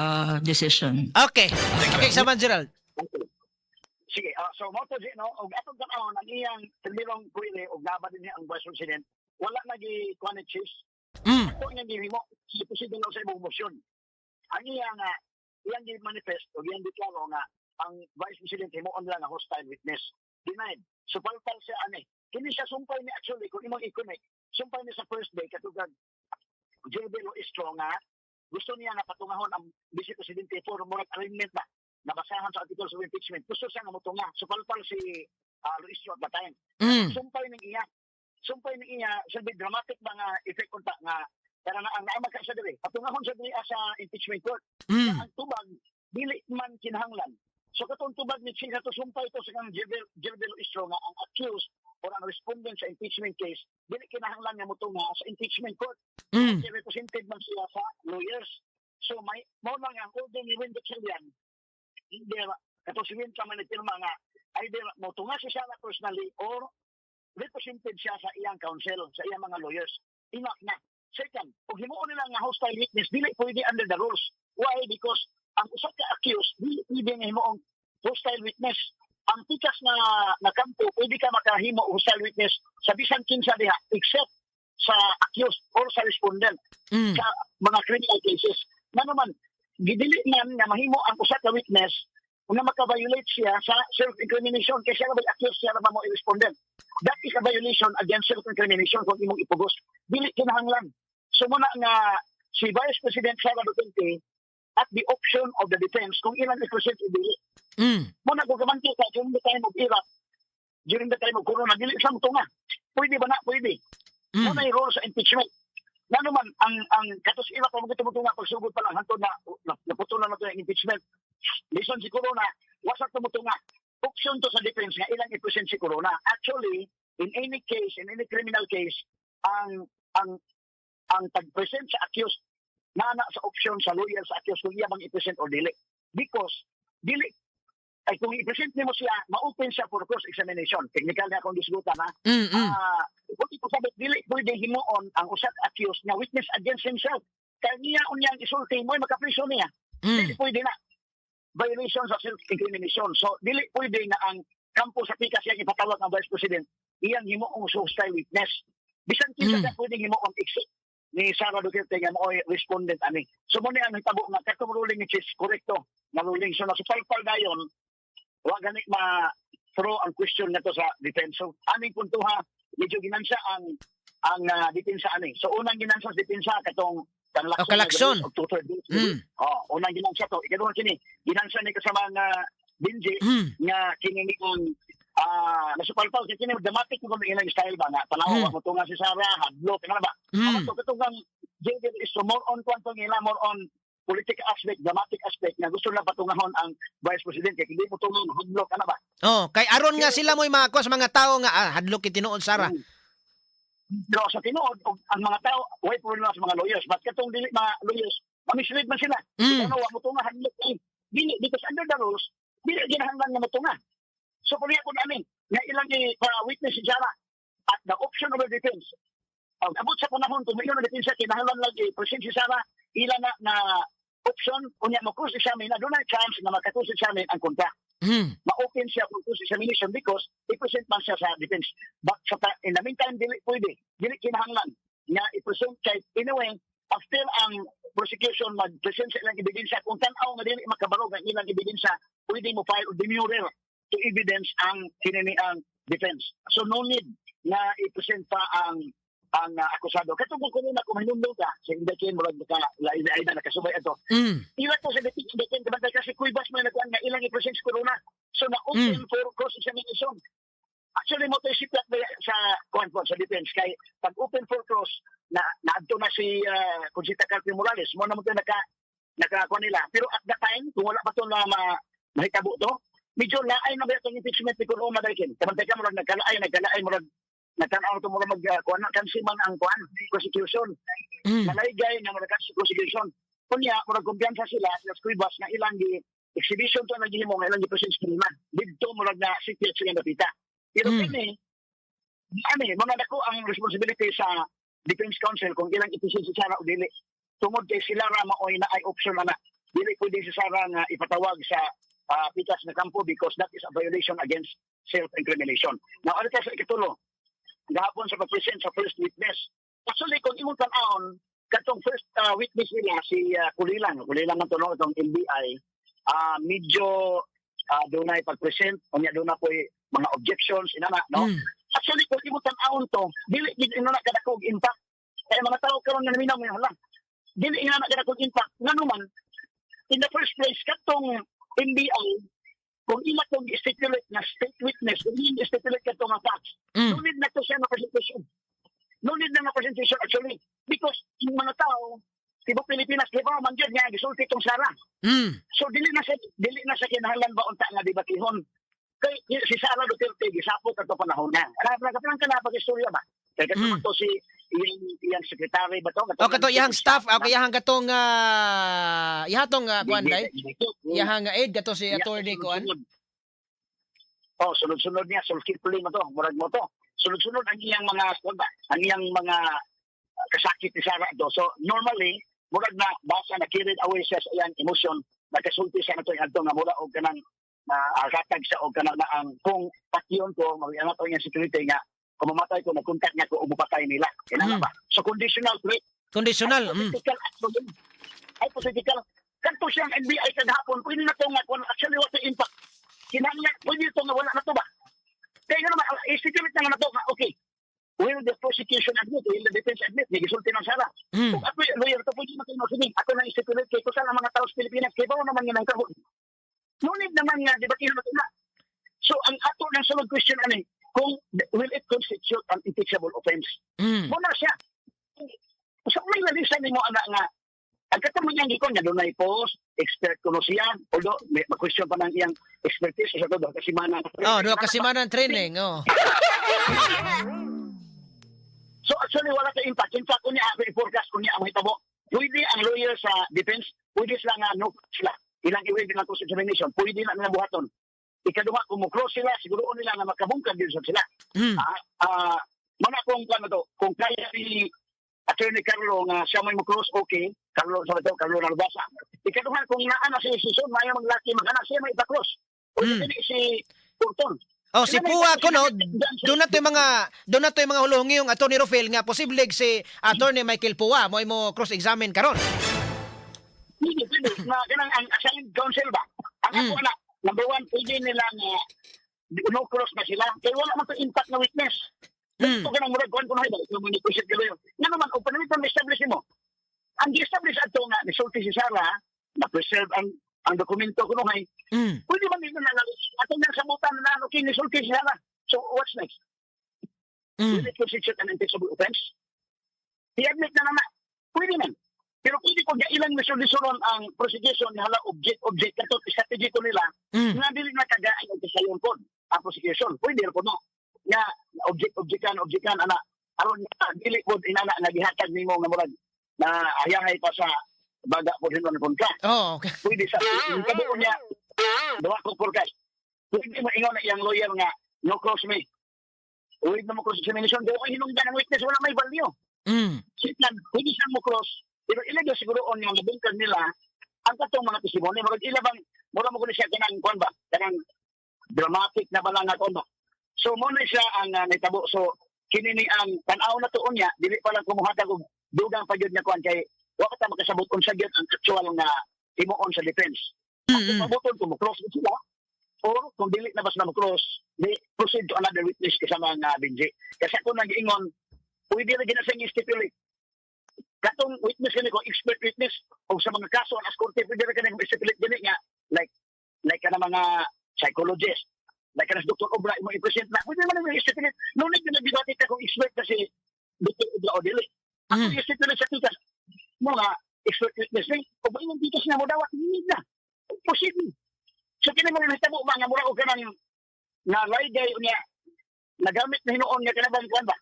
decision. Okay. Okay, Saman Gerald. Sige, so mo to no, og atong tanawon ang iyang primerong query og naba din ang Vice President, wala nagi quantities. Ito nga gihimo si President sa imong motion. Ang iyang manifest og iyang deklaro nga ang Vice President himo lang nga hostile witness. Denied. So palpal siya ani. Kini siya sumpay ni actually kung imong i-connect. Sumpay ni sa first day katugad J.B. Strong nga gusto niya na patungahon ang Vice Presidente for moral arraignment na nabasahan sa articles of impeachment. Gusto siya nga motunga. So palpal si Luis at the time. Sumpay ni iya, sa dramatic mga effect unta nga pero na ang naamag sa diri. Patungahon sa diri sa impeachment court. Ang tubag dili man kinahanglan. So katong tubag ni Ching to sumpay to sa kang Gilbert Istro nga ang accused or ang respondent sa impeachment case dili kinahanglan nga motunga sa impeachment court. Kasi represented man sila sa lawyers. So may mo lang ang order ni Wendell Chilian. Hindi katong si Wendell man nagpirma nga either motunga siya personally or represented siya sa iyang counsel, sa iyang mga lawyers. Enough na. Second, kung himuon nila nga hostile witness, dili pwede under the rules. Why? Because ang usa ka accused, dili pwede nga himuong hostile witness. Ang tikas na kampo, pwede ka makahimo hostile witness sa bisan kinsa diha, except sa accused or sa respondent sa mga criminal cases. Na naman, gidili man nga mahimo ang usa ka witness kung maka-violate siya sa self-incrimination kasi siya na accused siya na mo i-respondent. That is a violation against self-incrimination kung imong ipugos. Dili kinahanglan. So muna nga si Vice President Sara Duterte at the option of the defense kung ilang i-present o dili. Muna kung kamanti ka during the time of Iraq, during the time of Corona, dili siya mutunga. Pwede ba na? Pwede. Muna yung role sa impeachment. Na naman, ang katos Iraq pa mutunga pagsugod pa lang hantod na naputunan na ito yung impeachment. Listen si Corona, wasak tumutunga. Option to sa defense nga ilang i-present si Corona. Actually, in any case, in any criminal case, ang tag-present sa accused na sa option sa lawyer sa accused kung iya bang i-present or dili. Because dili ay kung i-present nimo siya, ma-open siya for cross-examination. Technical na akong disgutan ha. Kung ipasabot, dili pwede himuon ang usat accused na witness against himself. Kaya niya unyang isulti mo, makapriso niya. Dili pwede na. Violation sa self-incrimination. So, dili pwede nga ang kampo sa pikas yang ipatawag ng Vice President, iyang himuong hostile witness. Bisan kinsa ka pwede himuong exit ni Sara Duterte nga mo'y respondent ani. So mo ni ang hitabo nga katong ruling which is correcto na ruling. So nasupalpal dayon wa gani ma throw ang question nato sa defense. So aming puntuha medyo ginansa ang depensa ani. So unang ginansa sa depensa katong kalakson. Unang ginansa to. Ikaduha kini ginansa ni kasama nga Benji nga kini ni ang nasupalpal kini dramatic ko ilang style ba nga tanaw mo to nga si Sara hadlo kana ba. So katong JJ is more on kwantong ila more on political aspect, dramatic aspect na gusto na patungahon ang Vice President kay hindi mo tungon hadlok ana ba. Kay aron nga sila mo'y mga mga tao nga hadlok kitinuod Sara. Pero sa tinuod ang mga tao way po na sa mga lawyers but katong dili mga lawyers mamislead man sila. Ano wa mo tunga hadlok dili because under the rules dili ginahanglan nga motunga. So puli ko namin nga ilang witness si Sara at the option of the defense. Abot sa panahon kung may na defense kinahanglan lagi present si Sara ila na option unya mo cross examine na doon na chance na makakross examine ang kontra. Ma-open siya kung cross examination because i-present man siya sa defense. But in the meantime, dili kinahanglan nga i-present kay in a way after ang prosecution mag-present sa ilang ebidensya kung tanaw nga dili makabarog ang ilang ebidensya pwede mo file o demurrer to evidence ang kinini ang defense. So no need na i-present pa ang akusado. Katong ko na kung hinumdog ka, sa hindi kayo murag lain na nakasubay ito. Ila to sa defense, kabantay kasi kuibas mo na nga ilang i-present sa corona. So na-open for cross-examination. Actually, mo ito isiplat sa defense. Kay pag-open for cross, naadto na si Conchita Carpio Morales. Mo na mo ito nakakuha nila. Pero at the time, kung wala pa ito na mahitabo ito, medyo laay na ba itong impeachment ni Corona dahil kabantay ka mo nagkalaay mo nagkanaon ito mo magkuhan na kansiman ang kuhan, prosecution. Nalaygay na mga prosecution. Kunya, mga kumpiyansa sila, sa kuibas na ilang exhibition to naghihimo nga ilang presence kriman. Dito mo na secret sila napita. Pero kini, mga dako ang responsibility sa Defense Council kung ilang ipisin si Sara o dili. Tungod kay sila maoy na ay option na dili pwede si Sara nga ipatawag sa pitas na kampo because that is a violation against self-incrimination. Now, ano sa ikatulo? Gahapon sa pag-present sa first witness. Actually, kung imong tan-aon, katong first witness nila, si Kulilan man to itong NBI, medyo doon na pag-present, unya doon na po mga objections, inana, no? Actually, kung imong tan-aon to, dili na kadakog impact. Kaya mga tao karon nga naminaw mo lang. Dili na kadakog impact. Nga naman, in the first place, katong NBI, kung ila itong stipulate na state witness, kung hindi stipulate ka itong facts, no need na ito siya na presentation. No need na presentation actually. Because yung mga tao, tibo Pilipinas, di ba, mangyad niya, gisulti itong Sara. So, dili na sa kinahanglan ba unta nga debatihon. Kay si Sara Duterte, gisapot ito panahon na. Nagkapalang ka na pag-istorya ba? Kaya katong ito si iyang secretary ba ito? Kato iyang staff, iyang katong ihatong kuanday. Iyang aid kato si attorney kuan. Sunod-sunod niya, sulkipuli mo to, murag mo to. Sunod-sunod ang iyang mga kasakit ni Sara ito. So normally, murag na basa na carried away siya sa iyang emotion, nagkasulti siya na ito yung nga mura o kanang katag siya o kanang ang kung patyon ko, mag-iangat o yung security nga, kung mamatay ko, nag-contact niya ko, umupatay nila. Kailangan ba? So, conditional threat. Conditional. Hypothetical. Kanto siyang NBI kadhapon, pwede na ito nga, actually, what's the impact? Kinahanglan, pwede ito nga, wala na ito ba? Kaya nga naman, i-security na ito nga, okay. Will the prosecution admit? Will the defense admit? Nagisulti ng Sara. Kung ako yung lawyer, ito pwede makino. Sige, ako na i-security kay kusala mga tao sa Pilipinas. Kaya ba naman nga ng kahon? Ngunit naman nga, di ba kinamot na? So, ang ato ng sunod question, kung will it constitute an impeachable offense? Muna siya. So, may nalisan mo nga, ang katong niyang gikon niya, doon na i-post, expert kuno siya, although may question pa ng iyang expertise sa doon, kasimanan. Doon kasimanan training, So, actually, wala ka impact. In fact, kung niya, i-forecast kung niya ang hitabo, pwede ang lawyer sa defense, pwede sila nga, no, sila, ilang i-waive ng cross-examination, pwede na nilang buhaton. Ikaduha, kung mo-cross sila, siguro nila na makabungkag din sila. Mana kung kaya ni Attorney Carlo nga siya may mo-cross, okay, Carlo Narbasa. Ikaduha, kung naan na si Sison, maya maglaki, mag-anak siya may ipa-cross. O si Kurton. Oh, si Puwa ko no, doon na to yung mga hulungi yung Attorney Rofel nga posible si Attorney Michael Puwa mo cross-examine karon. Hindi, na kanang ang assigned counsel ba? Ang ako na, number one, pwede nila nga no cross na sila. Kaya wala man to impact na witness. Ito ka nang murag kuhan ko na ito. Ito mo ni Kusit Galoyo. Nga naman, kung panalitan na establish mo, ang di-establish ato nga, nisulti si Sarah, na-preserve ang dokumento ko nung pwede ba nila nalalagay? Atong nang sabutan na ano, kinisulti si Sarah. So, what's next? Will it constitute an impeachable offense? I-admit na naman. Pwede man. Pero pwede ko nga ilang misolisyonon ang prosecution na hala object kato strategy ko nila nga dili na kagaan ang kasayon ko ang prosecution. Pwede ko no. Nga object kan ana aron dili ko inana nga gihatag nimo nga murag na ayahay pa sa baga po hinon ka. Oh, okay. Pwede sa kabuo niya. Dawa ko porkay. Pwede mo ingon na iyang lawyer nga no cross me. Uwid na mo cross examination do ko hinungdan ang witness wala may value. Sitlan pwede siyang mo cross. Pero ilagay siguro on yung nabungkag nila ang katong mga testimony. Magag ilabang, mura mo ko siya kanang kuan ba? Kanang dramatic na balang na ba? So, muna siya ang naitabo. So, kinini ang tanaw na tuon niya, dili pa lang kumuhatag og dugang pagyud niya kuan kay wa ka ta makasabot unsa gyud ang actual nga timuon sa defense. Kung mabuton kung mo-cross sila, or kung dili na bas na mo-cross, di proceed to another witness kasama nga Benji. Kasi ako nag-ingon, pwede na ginasang stipulate katong witness kani ko expert witness o sa mga kaso as korte pwede ra kani ko stipulate gani nga like kana mga psychologist like kana Dr. Obra mo i-present na pwede man na stipulate no need na debate ka kung expert kasi Dr. Obra o dili ako stipulate sa tikas mo nga expert witness ni o ba yung tikas na mo dawat need na posible so kini mo nahitabo ba nga mura og kanang na laygay unya nagamit na hinuon nga kanang kuan ba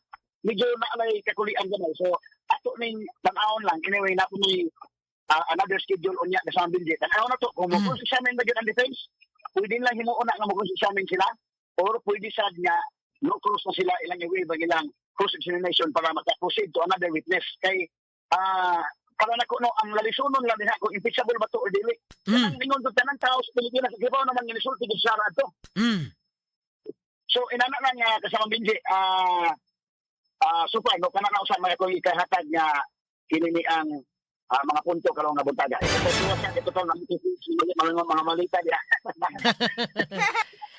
medyo naalay kakulian gamay so ato ning tan-awon lang anyway na po ni another schedule unya sa Benji tan-aw na to kung mo examine na gyud ang defense pwede lang himuon na nga mo examine sila or pwede sad nga no cross na sila ilang i-waive ilang cross examination para maka-proceed to another witness kay para nako no ang lalisunon lang din ako impeachable ba to or dili ang ingon to tanang tao sa Pilipinas gibaw naman nga resulti gid sa ato so inana lang nga kasama Benji super no kana na usa mga ko ikahatag nga kini ang mga punto karong nabuntaga. Ito to mga malita dia.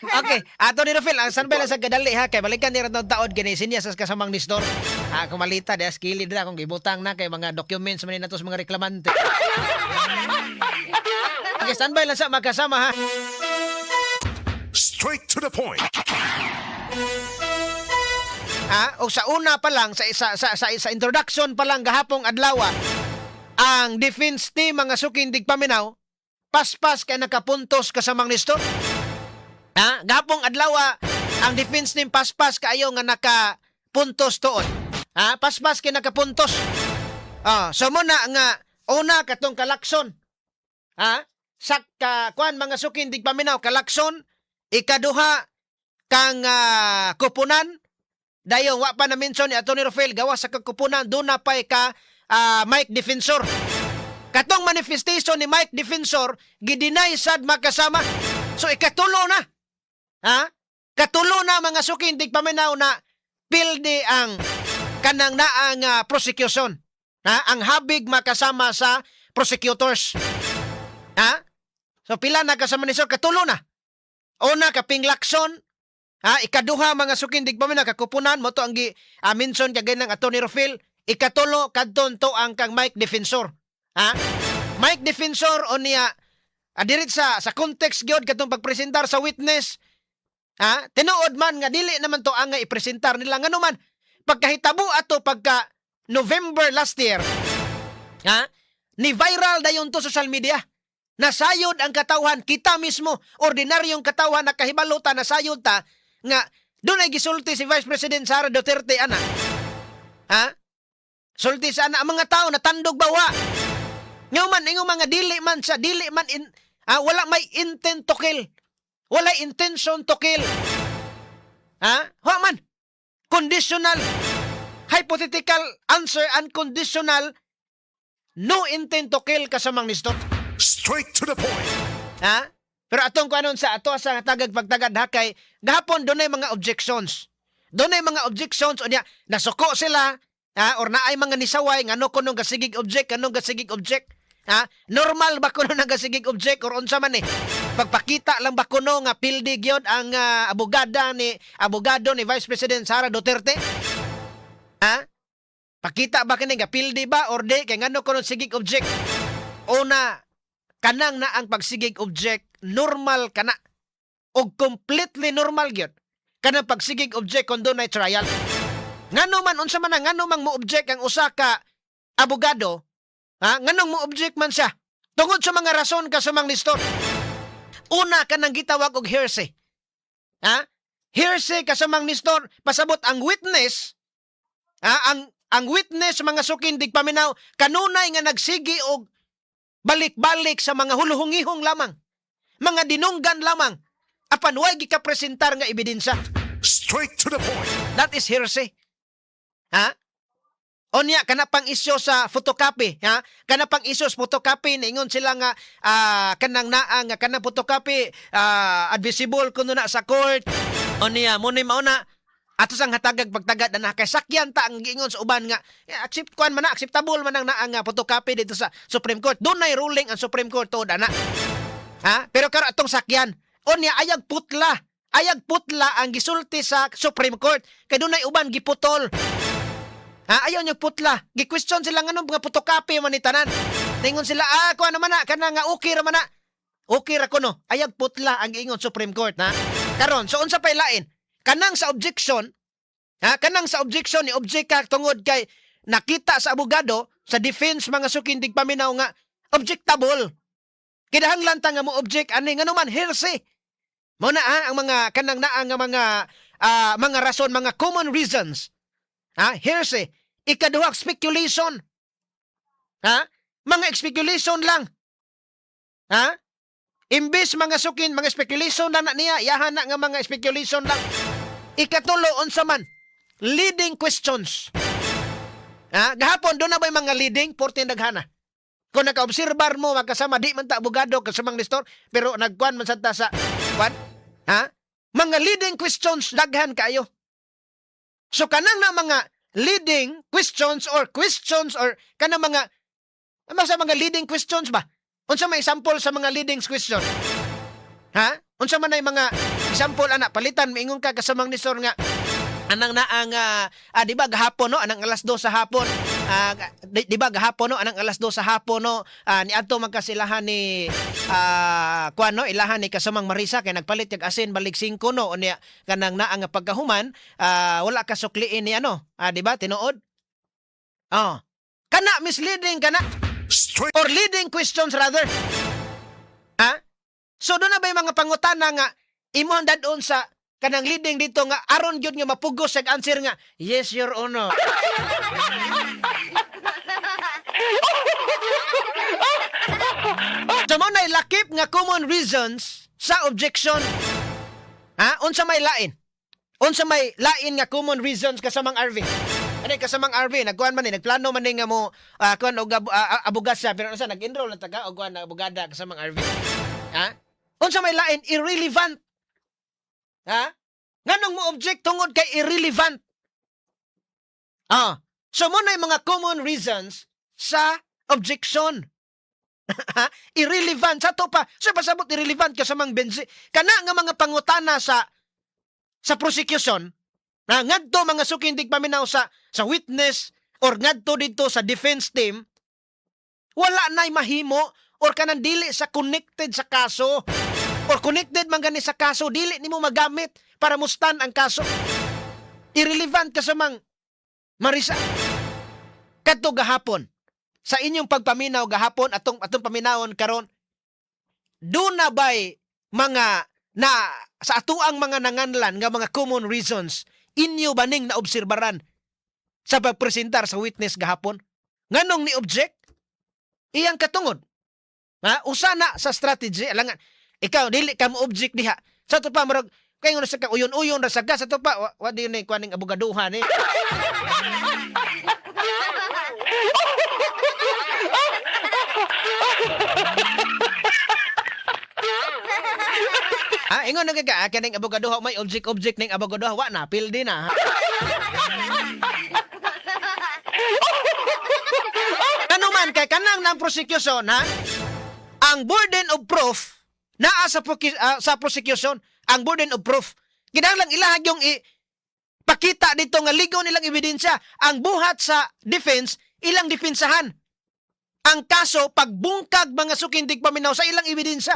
Okay, Attorney Rofel, ang sanbay lang sa kadali ha kay balikan ni ratong taod gani sinya sa kasamang nistor. Kung malita dia skilled na kung gibutang na kay mga documents man nato sa mga reklamante. Okay, sanbay lang sa magkasama ha. Straight to the point. O sa una pa lang sa introduction pa lang gahapong adlaw ang defense team mga sukindig paminaw paspas kay nakapuntos kasamang nistor. Gahapong adlaw ang defense team paspas kaayo nga nakapuntos tuon. Paspas kay nakapuntos. So muna nga una katong kalakson. Sa kuan mga sukindig paminaw kalakson ikaduha kang kupunan. Dayong wa pa na mention ni Atty. Rofel gawa sa kakupunan doon na pa'y ka Mike Defensor. Katong manifestation ni Mike Defensor gidinay sad makasama. So ikatulo na. Katulo na mga sukindig paminaw na pildi ang kanang naang prosecution. Ang habig makasama sa prosecutors. So pila na kasama ni Sir katulo na. Una kaping Lacson. Ikaduha mga sukindig pa man kakupunan mo to ang mention kagay ng Atty. Rofel. Ikatulo kadton to ang kang Mike Defensor. Mike Defensor o niya dirit sa context gyud katong pagpresentar sa witness. Tinuod man nga dili naman to ang ipresentar nila ngano man pagkahitabo ato pagka November last year. Ni viral dayon to social media. Nasayod ang katawhan kita mismo ordinaryong katawhan nakahibaluta nasayod ta nga doon ay gisulti si Vice President Sara Duterte ana. Sulti sa ana ang mga tao na tandog bawa. Ngayon man ingong mga dili man wala may intent to kill. Wala intention to kill. Wa man. Conditional. Hypothetical answer unconditional. No intent to kill kasamang nistor. Straight to the point. Pero atong kuanon sa ato sa tagag pagtagad hakay, gahapon dunay mga objections. Dunay mga objections unya nasuko sila or naay mga nisaway ngano kuno gasigig object, kanong gasigig object. Normal ba kuno nga gasigig object or unsa man eh? Pagpakita lang ba kuno nga pildi gyud ang abogado ni Vice President Sara Duterte? Pakita ba kini nga pildi ba or di kay ngano kuno sigig object? Una kanang na ang pagsigig object normal kana og completely normal gyud kanang pagsigig object kon dunay trial. Ngano man unsa man ngano mang mo object ang usa ka abogado, nganong mo object man siya tungod sa mga rason kasumang listor. Una kanang gitawag og hearsay. Hearsay kasumang listor pasabot ang witness, ang witness mga sukin digpaminaw kanunay nga nagsigi og balik-balik sa mga huluhungihong lamang. Mga dinunggan lamang. Apan way gikapresentar nga ebidensya. Straight to the point. That is hearsay. Onya, kana pang isyo sa photocopy. Kana pang isyo sa photocopy, naingon sila nga kanang naang, kanang photocopy, admissible kuno na sa court. Onya, muna mauna, ato sang hatagag pagtagad na nakasakyan ta ang giingon sa uban nga acceptable man ang naang photocopy dito sa Supreme Court. Dunay ruling ang Supreme Court to dana. Pero karo atong sakyan, onya ayag putla ang gisulti sa Supreme Court kay dunay uban giputol. Ayaw niyo putla. Gi-question sila nga mga photocopy man ni tanan. Tingon sila kuan naman na kana nga okay ra man na. Okay ra kuno. Ayag putla ang giingon Supreme Court Karon so unsa pay lain? Kanang sa objection ni object ka tungod kay nakita sa abogado sa defense mga sukin digpaminaw nga objectable. Kinahanglan ta nga mo object ani ngano man hearsay. Mao na ang mga kanang naang nga mga rason, mga common reasons. Hearsay. Ikaduha speculation. Mga speculation lang. Imbis mga sukin, mga speculation lang na niya, yahan na nga mga speculation lang. Ikatulo, unsa man, leading questions. Gahapon, doon na ba yung mga leading? 14 naghana. Kung naka-obserbar mo, magkasama, di man ta abogado, kasamang listor, pero nagkuhan man sa kwan? Mga leading questions, daghan kayo. So, kanang na mga leading questions or kanang mga leading questions ba? Unsa may example sa mga leading question? Unsa man ay mga example ana palitan miingon ka kasamang listor nga anang naang di ba gahapon no anang alas 2 sa hapon di ba gahapon no anang alas 2 sa hapon no niadto magkasilahan ni kuan no ilahan ni kasamang Marisa kay nagpalit kag asin balik 5 no unya kanang naang pagkahuman wala ka sukliin ni di ba tinuod kana misleading kana or leading questions rather. So doon na ba yung mga pangutana nga imong dadon sa kanang leading dito nga aron gyud nga mapugos sa answer nga yes your honor. So mo na lakip nga common reasons sa objection. Unsa may lain? Unsa may lain nga common reasons kasamang RV? Ani kasamang RV nagkuan man nagplano man nga mo kuan og abogasa pero unsa nag-enroll na taga og kuan abogada kasamang RV. Unsa may lain irrelevant. Nganong mo object tungod kay irrelevant? So mo na mga common reasons sa objection. Irrelevant sa to pa. So pasabot irrelevant kasamang bensi. Kana nga mga pangutana sa prosecution ngadto mga sukin digpaminaw sa witness or ngadto dito sa defense team wala nay mahimo or kanang dili sa connected sa kaso or connected man gani sa kaso dili nimo magamit para mustan ang kaso. Irrelevant kasamang Marisa. Kadto gahapon sa inyong pagpaminaw gahapon atong paminawon karon do na bay mga na sa atuang mga nanganlan nga mga common reasons inyo baning na obserbaran sa pagpresentar sa witness gahapon? Nganong ni object? Iyang katungod. Usa na sa strategy. Alangan, ikaw, dili ka mo object diha. Sa to pa, marag, kayo na sa ka, uyon-uyon na sa gas. Sa to pa, wadi yun na ikuaning abogaduhan Ingon na ka, kaning abogado may object ning abogado wa na pildi na. Ano man kay kanang ng prosecution ha? Ang burden of proof naa sa prosecution, ang burden of proof. Kinahanglan ilahag yung pakita dito nga ligaw nilang ebidensya. Ang buhat sa defense ilang depensahan. Ang kaso pagbungkag mga sukindig paminaw sa ilang ebidensya.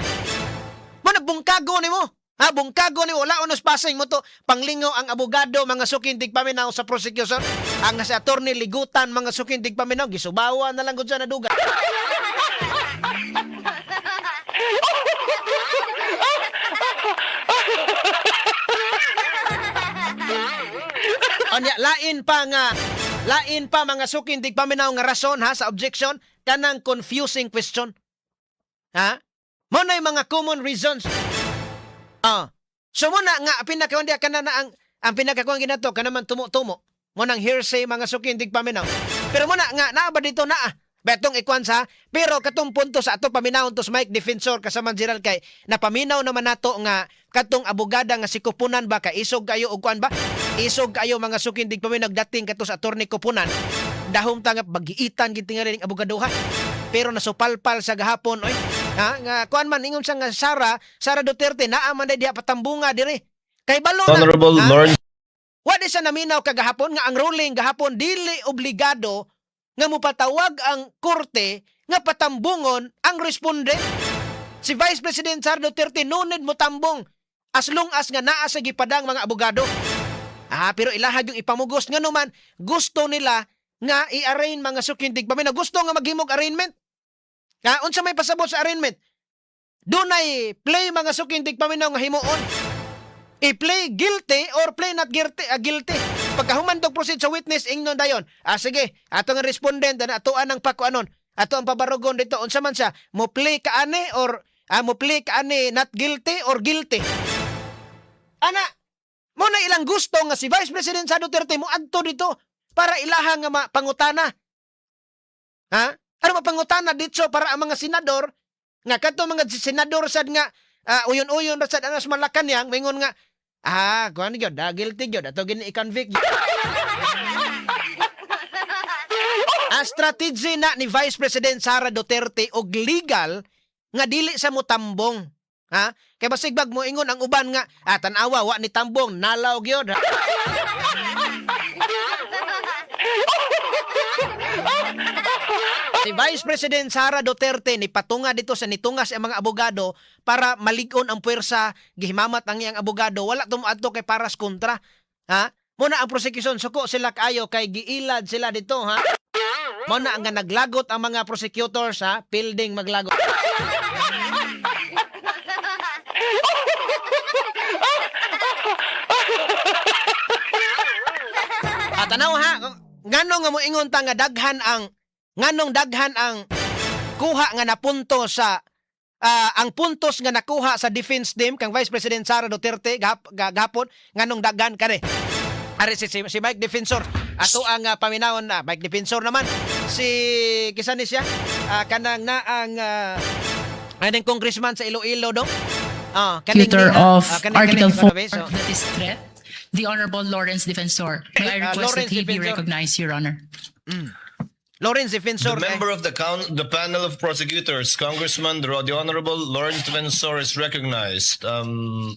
Mo nagbungkago nimo. Bungkago nimo wala unos passing mo to panglingaw ang abogado mga sukindig paminaw sa prosecution. Ang sa attorney ligutan mga sukindig paminaw gisubawa na lang gud sa naduga. Anya lain pa mga sukindig paminaw nga rason ha sa objection kanang confusing question. Mo na mga common reasons. So muna nga pinakakundi kana na ang pinakakuan ginato kana man tumo-tumo. Mo nang hearsay mga sukindig paminaw. Pero muna nga naa ba dito naa? Betong ikwan sa pero katong punto sa ato paminawon to sa Mike Defensor kasama Gerald kay napaminaw naman nato nga katong abogada nga si Kupunan ba ka isog kayo og kuan ba? Isog kayo mga sukindig paminaw dating kato sa attorney Kupunan. Dahom tangap bagiitan gid tingali ning abogadoha. Pero nasupalpal sa gahapon oy. Nga kuan man ingon sa nga Sara Duterte naa man diha patambunga dire. Kay balo na. Honorable Lawrence. What is naminaw kagahapon nga ang ruling gahapon dili obligado nga mupatawag ang korte nga patambungon ang responde. Si Vice President Sara Duterte nunid mo tambong as long as nga naa sa gipadang mga abogado. Pero ilahag yung ipamugos nga naman gusto nila nga i-arraign mga sukindig paminaw. Gusto nga maghimog arraignment. Unsa may pasabot sa arraignment? Dunay play mga sukindig paminaw nga himuon. I-play guilty or play not guilty. Pagkahumandog proceed sa witness ingnon dayon. Sige, ato nga respondent na atoan ang pakuanon. Ato ang pabarugon dito unsa man siya, mo play ka ani or mo play ka ani not guilty or guilty. Ana, mo na ilang gusto nga si Vice President Sara Duterte mo adto dito para ilaha nga pangutana. Ano mapangutana dito para ang mga senador nga kadto mga senador sad nga uyon-uyon sad anas Malacañang mingon nga kuan gyud, guilty gyud ato gini i-convict. Strategy na ni Vice President Sara Duterte og legal nga dili sa mutambong. Kay basigbag mo ingon ang uban nga tan-awa wa ni tambong nalaw gyud. Si Vice President Sara Duterte ni patunga dito sa nitungas ang mga abogado para malig-on ang puwersa gihimamat ang iyang abogado wala tumadto kay paras kontra. Muna ang prosecution suko sila kaayo kay giilad sila dito Muna ang naglagot ang mga prosecutors building maglagot. Tanaw nganong nga mo ingon ta nga nganong daghan ang kuha nga napunto sa ang puntos nga nakuha sa defense team kang Vice President Sara Duterte gahapon nganong daghan kare. Ari si Mike Defensor ato ang paminawon na Mike Defensor naman si kisa ni siya kanang na ang aning congressman sa Iloilo do. Tutor of Article 4 so, that is threat. The Honorable Lawrence Defensor. May I request that he be recognized, Your Honor. Lawrence Defensor. The member of the panel of prosecutors, Congressman the Honorable Lawrence Defensor is recognized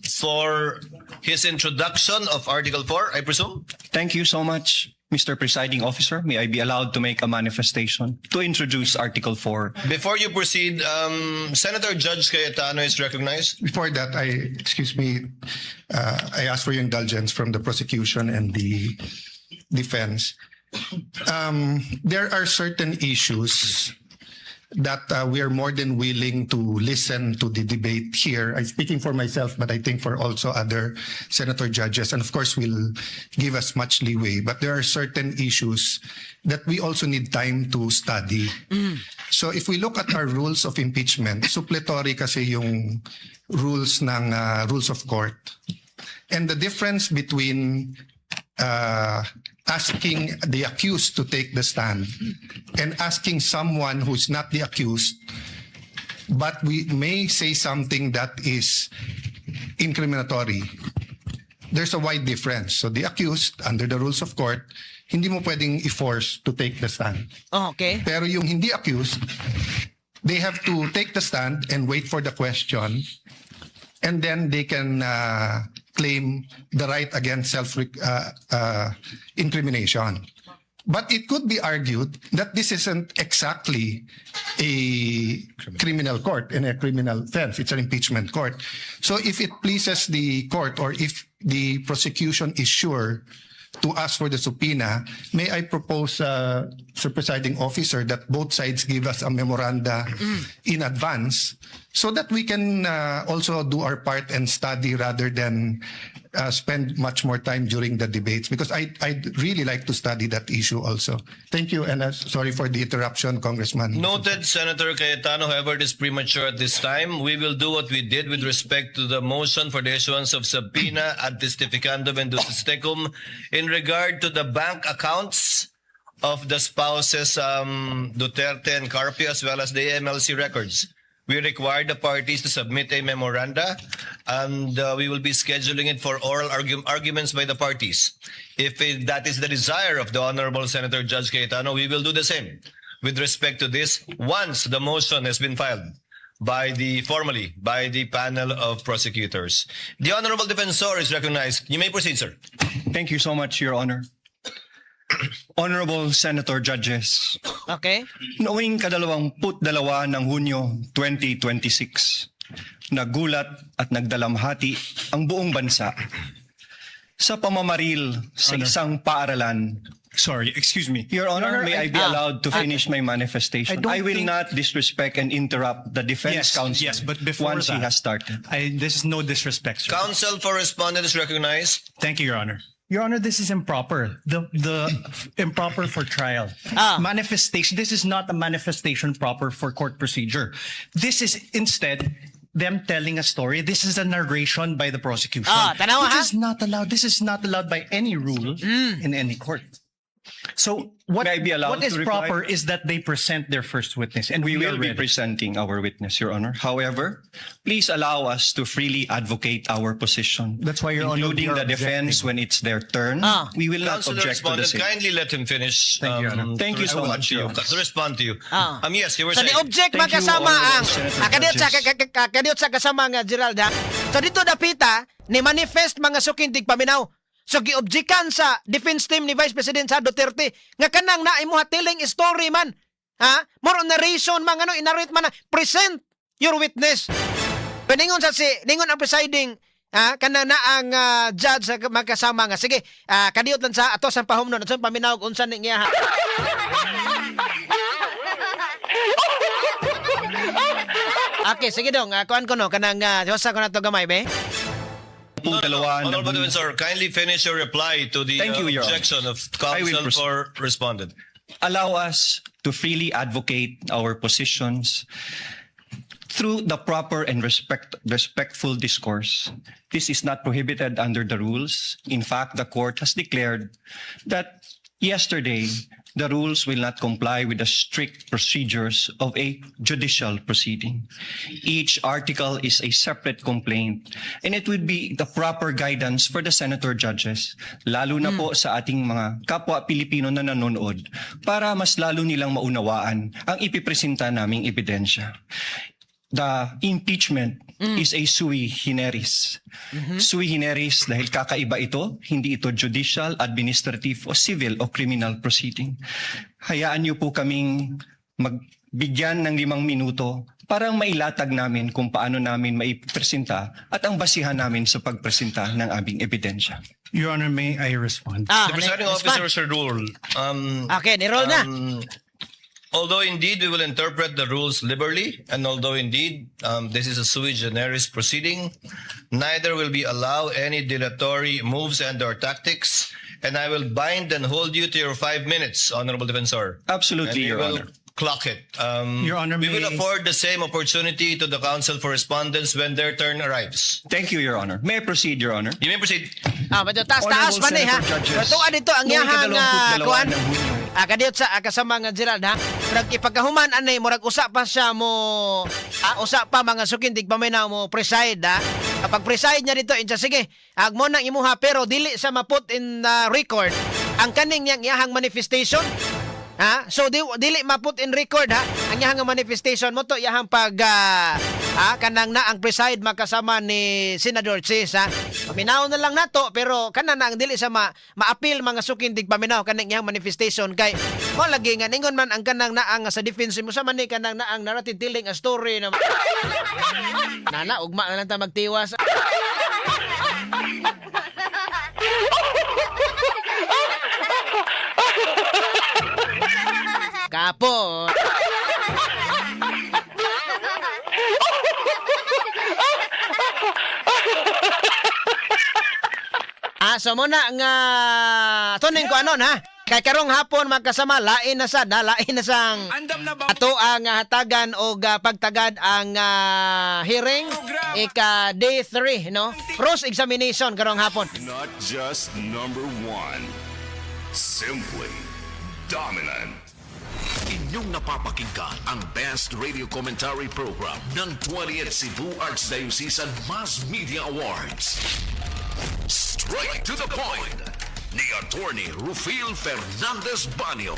for his introduction of Article 4, I presume? Thank you so much, Mr. Presiding Officer. May I be allowed to make a manifestation to introduce Article 4? Before you proceed, Senator Judge Cayetano is recognized. Before that, I ask for your indulgence from the prosecution and the defense. There are certain issues that we are more than willing to listen to the debate here. I'm speaking for myself, but I think for also other senator judges, and of course will give us much leeway. But there are certain issues that we also need time to study. So if we look at our rules of impeachment, suppletory kasi yung rules ng rules of court. And the difference between asking the accused to take the stand and asking someone who's not the accused but we may say something that is incriminatory, there's a wide difference. So the accused, under the rules of court, hindi mo pwedeng i-force to take the stand. Okay. Pero yung hindi accused, they have to take the stand and wait for the question, and then they can claim the right against self-incrimination. But it could be argued that this isn't exactly a criminal court and a criminal offense. It's an impeachment court. So if it pleases the court, or if the prosecution is sure to ask for the subpoena, may I propose, Sir Presiding Officer, that both sides give us a memoranda in advance so that we can also do our part and study rather than spend much more time during the debates, because I'd really like to study that issue also. Thank you, and sorry for the interruption, Congressman. Noted, Senator Cayetano. However, it is premature at this time. We will do what we did with respect to the motion for the issuance of subpoena ad testificandum and ducis tecum in regard to the bank accounts of the spouses Duterte and Carpio, as well as the AMLC records. We require the parties to submit a memoranda, and we will be scheduling it for oral arguments by the parties. If that is the desire of the Honorable Senator Judge Cayetano, we will do the same with respect to this once the motion has been filed formally by the panel of prosecutors. The Honorable Defensor is recognized. You may proceed, sir. Thank you so much, Your Honor. Honorable Senator Judges, Okay. noong 22 ng Hunyo 2026, nagulat at nagdalamhati ang buong bansa sa pamamaril sa isang paaralan. Sorry, excuse me. Your Honor, Your Honor, may I be allowed to finish my manifestation? I don't will think- not disrespect and interrupt the defense counsel Yes, but before once he that, has started. this is no disrespect, sir. Counsel for respondent is recognized. Thank you, Your Honor. Your Honor, this is improper. The improper for trial. Manifestation. This is not a manifestation proper for court procedure. This is instead them telling a story. This is a narration by the prosecution. Tanawa, which ha? is not allowed. This is not allowed by any rule in any court. So what, May I be allowed what is to reply? proper is that they present their first witness, and We will are be ready. presenting our witness, Your Honor. However, please allow us to freely advocate our position. That's why, Your Honor, including we are the defense objecting. when it's their turn. We will not Counselor object to the respondent, same. kindly let him finish. Thank you, Your Honor. Thank you so much, Your Honor. To respond to you. Yes, you were So saying. ni-object Thank you, magkasama Honorable ang Senator kadiyot sa kasama nga Gerald, ha? So dito dapita ni manifest mga sukintig paminaw. So giobjekan sa defense team ni Vice President sa Duterte nga kanang na imo telling story man. Ha? More on narration man ano inarrate man na present your witness. Peningon ningon ang presiding kanang na ang judge sa magkasama nga. Sige, kadiyot lang sa ato sa pahumnon sa paminaw unsa ning iya. Okay, sige dong. Kuan ko no kanang hosa ko na to gamay be. Honorable Defensor, kindly finish your reply to the Thank you, Your Honor. objection of I will counsel for respondent. Allow us to freely advocate our positions through the proper and respectful discourse. This is not prohibited under the rules. In fact, the court has declared that yesterday the rules will not comply with the strict procedures of a judicial proceeding. Each article is a separate complaint, and it would be the proper guidance for the senator judges, lalo na po sa ating mga kapwa Pilipino na nanonood, para mas lalo nilang maunawaan ang ipipresenta naming ebidensya. The impeachment is a sui generis. Sui generis dahil kakaiba ito, hindi ito judicial, administrative, o civil o criminal proceeding. Hayaan niyo po kaming magbigyan ng 5 minuto para mailatag namin kung paano namin maipresenta at ang basihan namin sa pagpresenta ng aming ebidensya. Your Honor, may I respond? The presiding officer should rule. Okay, ni-roll na. Although indeed we will interpret the rules liberally, and although indeed this is a sui generis proceeding, neither will we allow any dilatory moves and/or tactics, and I will bind and hold you to your 5 minutes, Honorable Defensor. Absolutely, And we Your will Honor. clock it. Your Honor, we will may- afford the same opportunity to the counsel for respondents when their turn arrives. Thank you, Your Honor. May I proceed, Your Honor? You may proceed. Medyo taas-taas Honorable man ha. Senator Judges, Tuwa dito ang noong iyahang 22 kuan. ng Hunyo Kadiyot sa kasama nga Gerald ha. Murag ipagkahuman anay murag usa pa siya mo usa pa mga sukintig paminaw mo preside ha. Kapag preside niya dito insa sige, agmo nang imuha pero dili sa maput in record ang kaning yang iyahang manifestation. Ha? So dili maput in record ha. Ang iyahang manifestation mo to iyahang pag kanang na ang preside makasama ni Senador Chis ha. Paminaw na lang nato pero kana na ang dili sa ma-appeal mga sukindig paminaw kaning iyang manifestation kay mo lagi nga ningon man ang kanang naang sa defense mo sa man ni kanang naang narrative telling a story na nana ugma na lang ta magtiwas. Kapo. So muna nga tuning ko anon ha. Kay karong hapon magkasama lain na sad na lain na sang ato ang hatagan og pagtagad ang hearing ika day 3 no. Cross examination karong hapon. Not just number one, simply dominant. Inyong napapakinggan ang Best Radio Commentary Program ng 20th Cebu Archdiocese Mass Media Awards. Straight to the point ni Attorney Rufil Fernandez Banyo.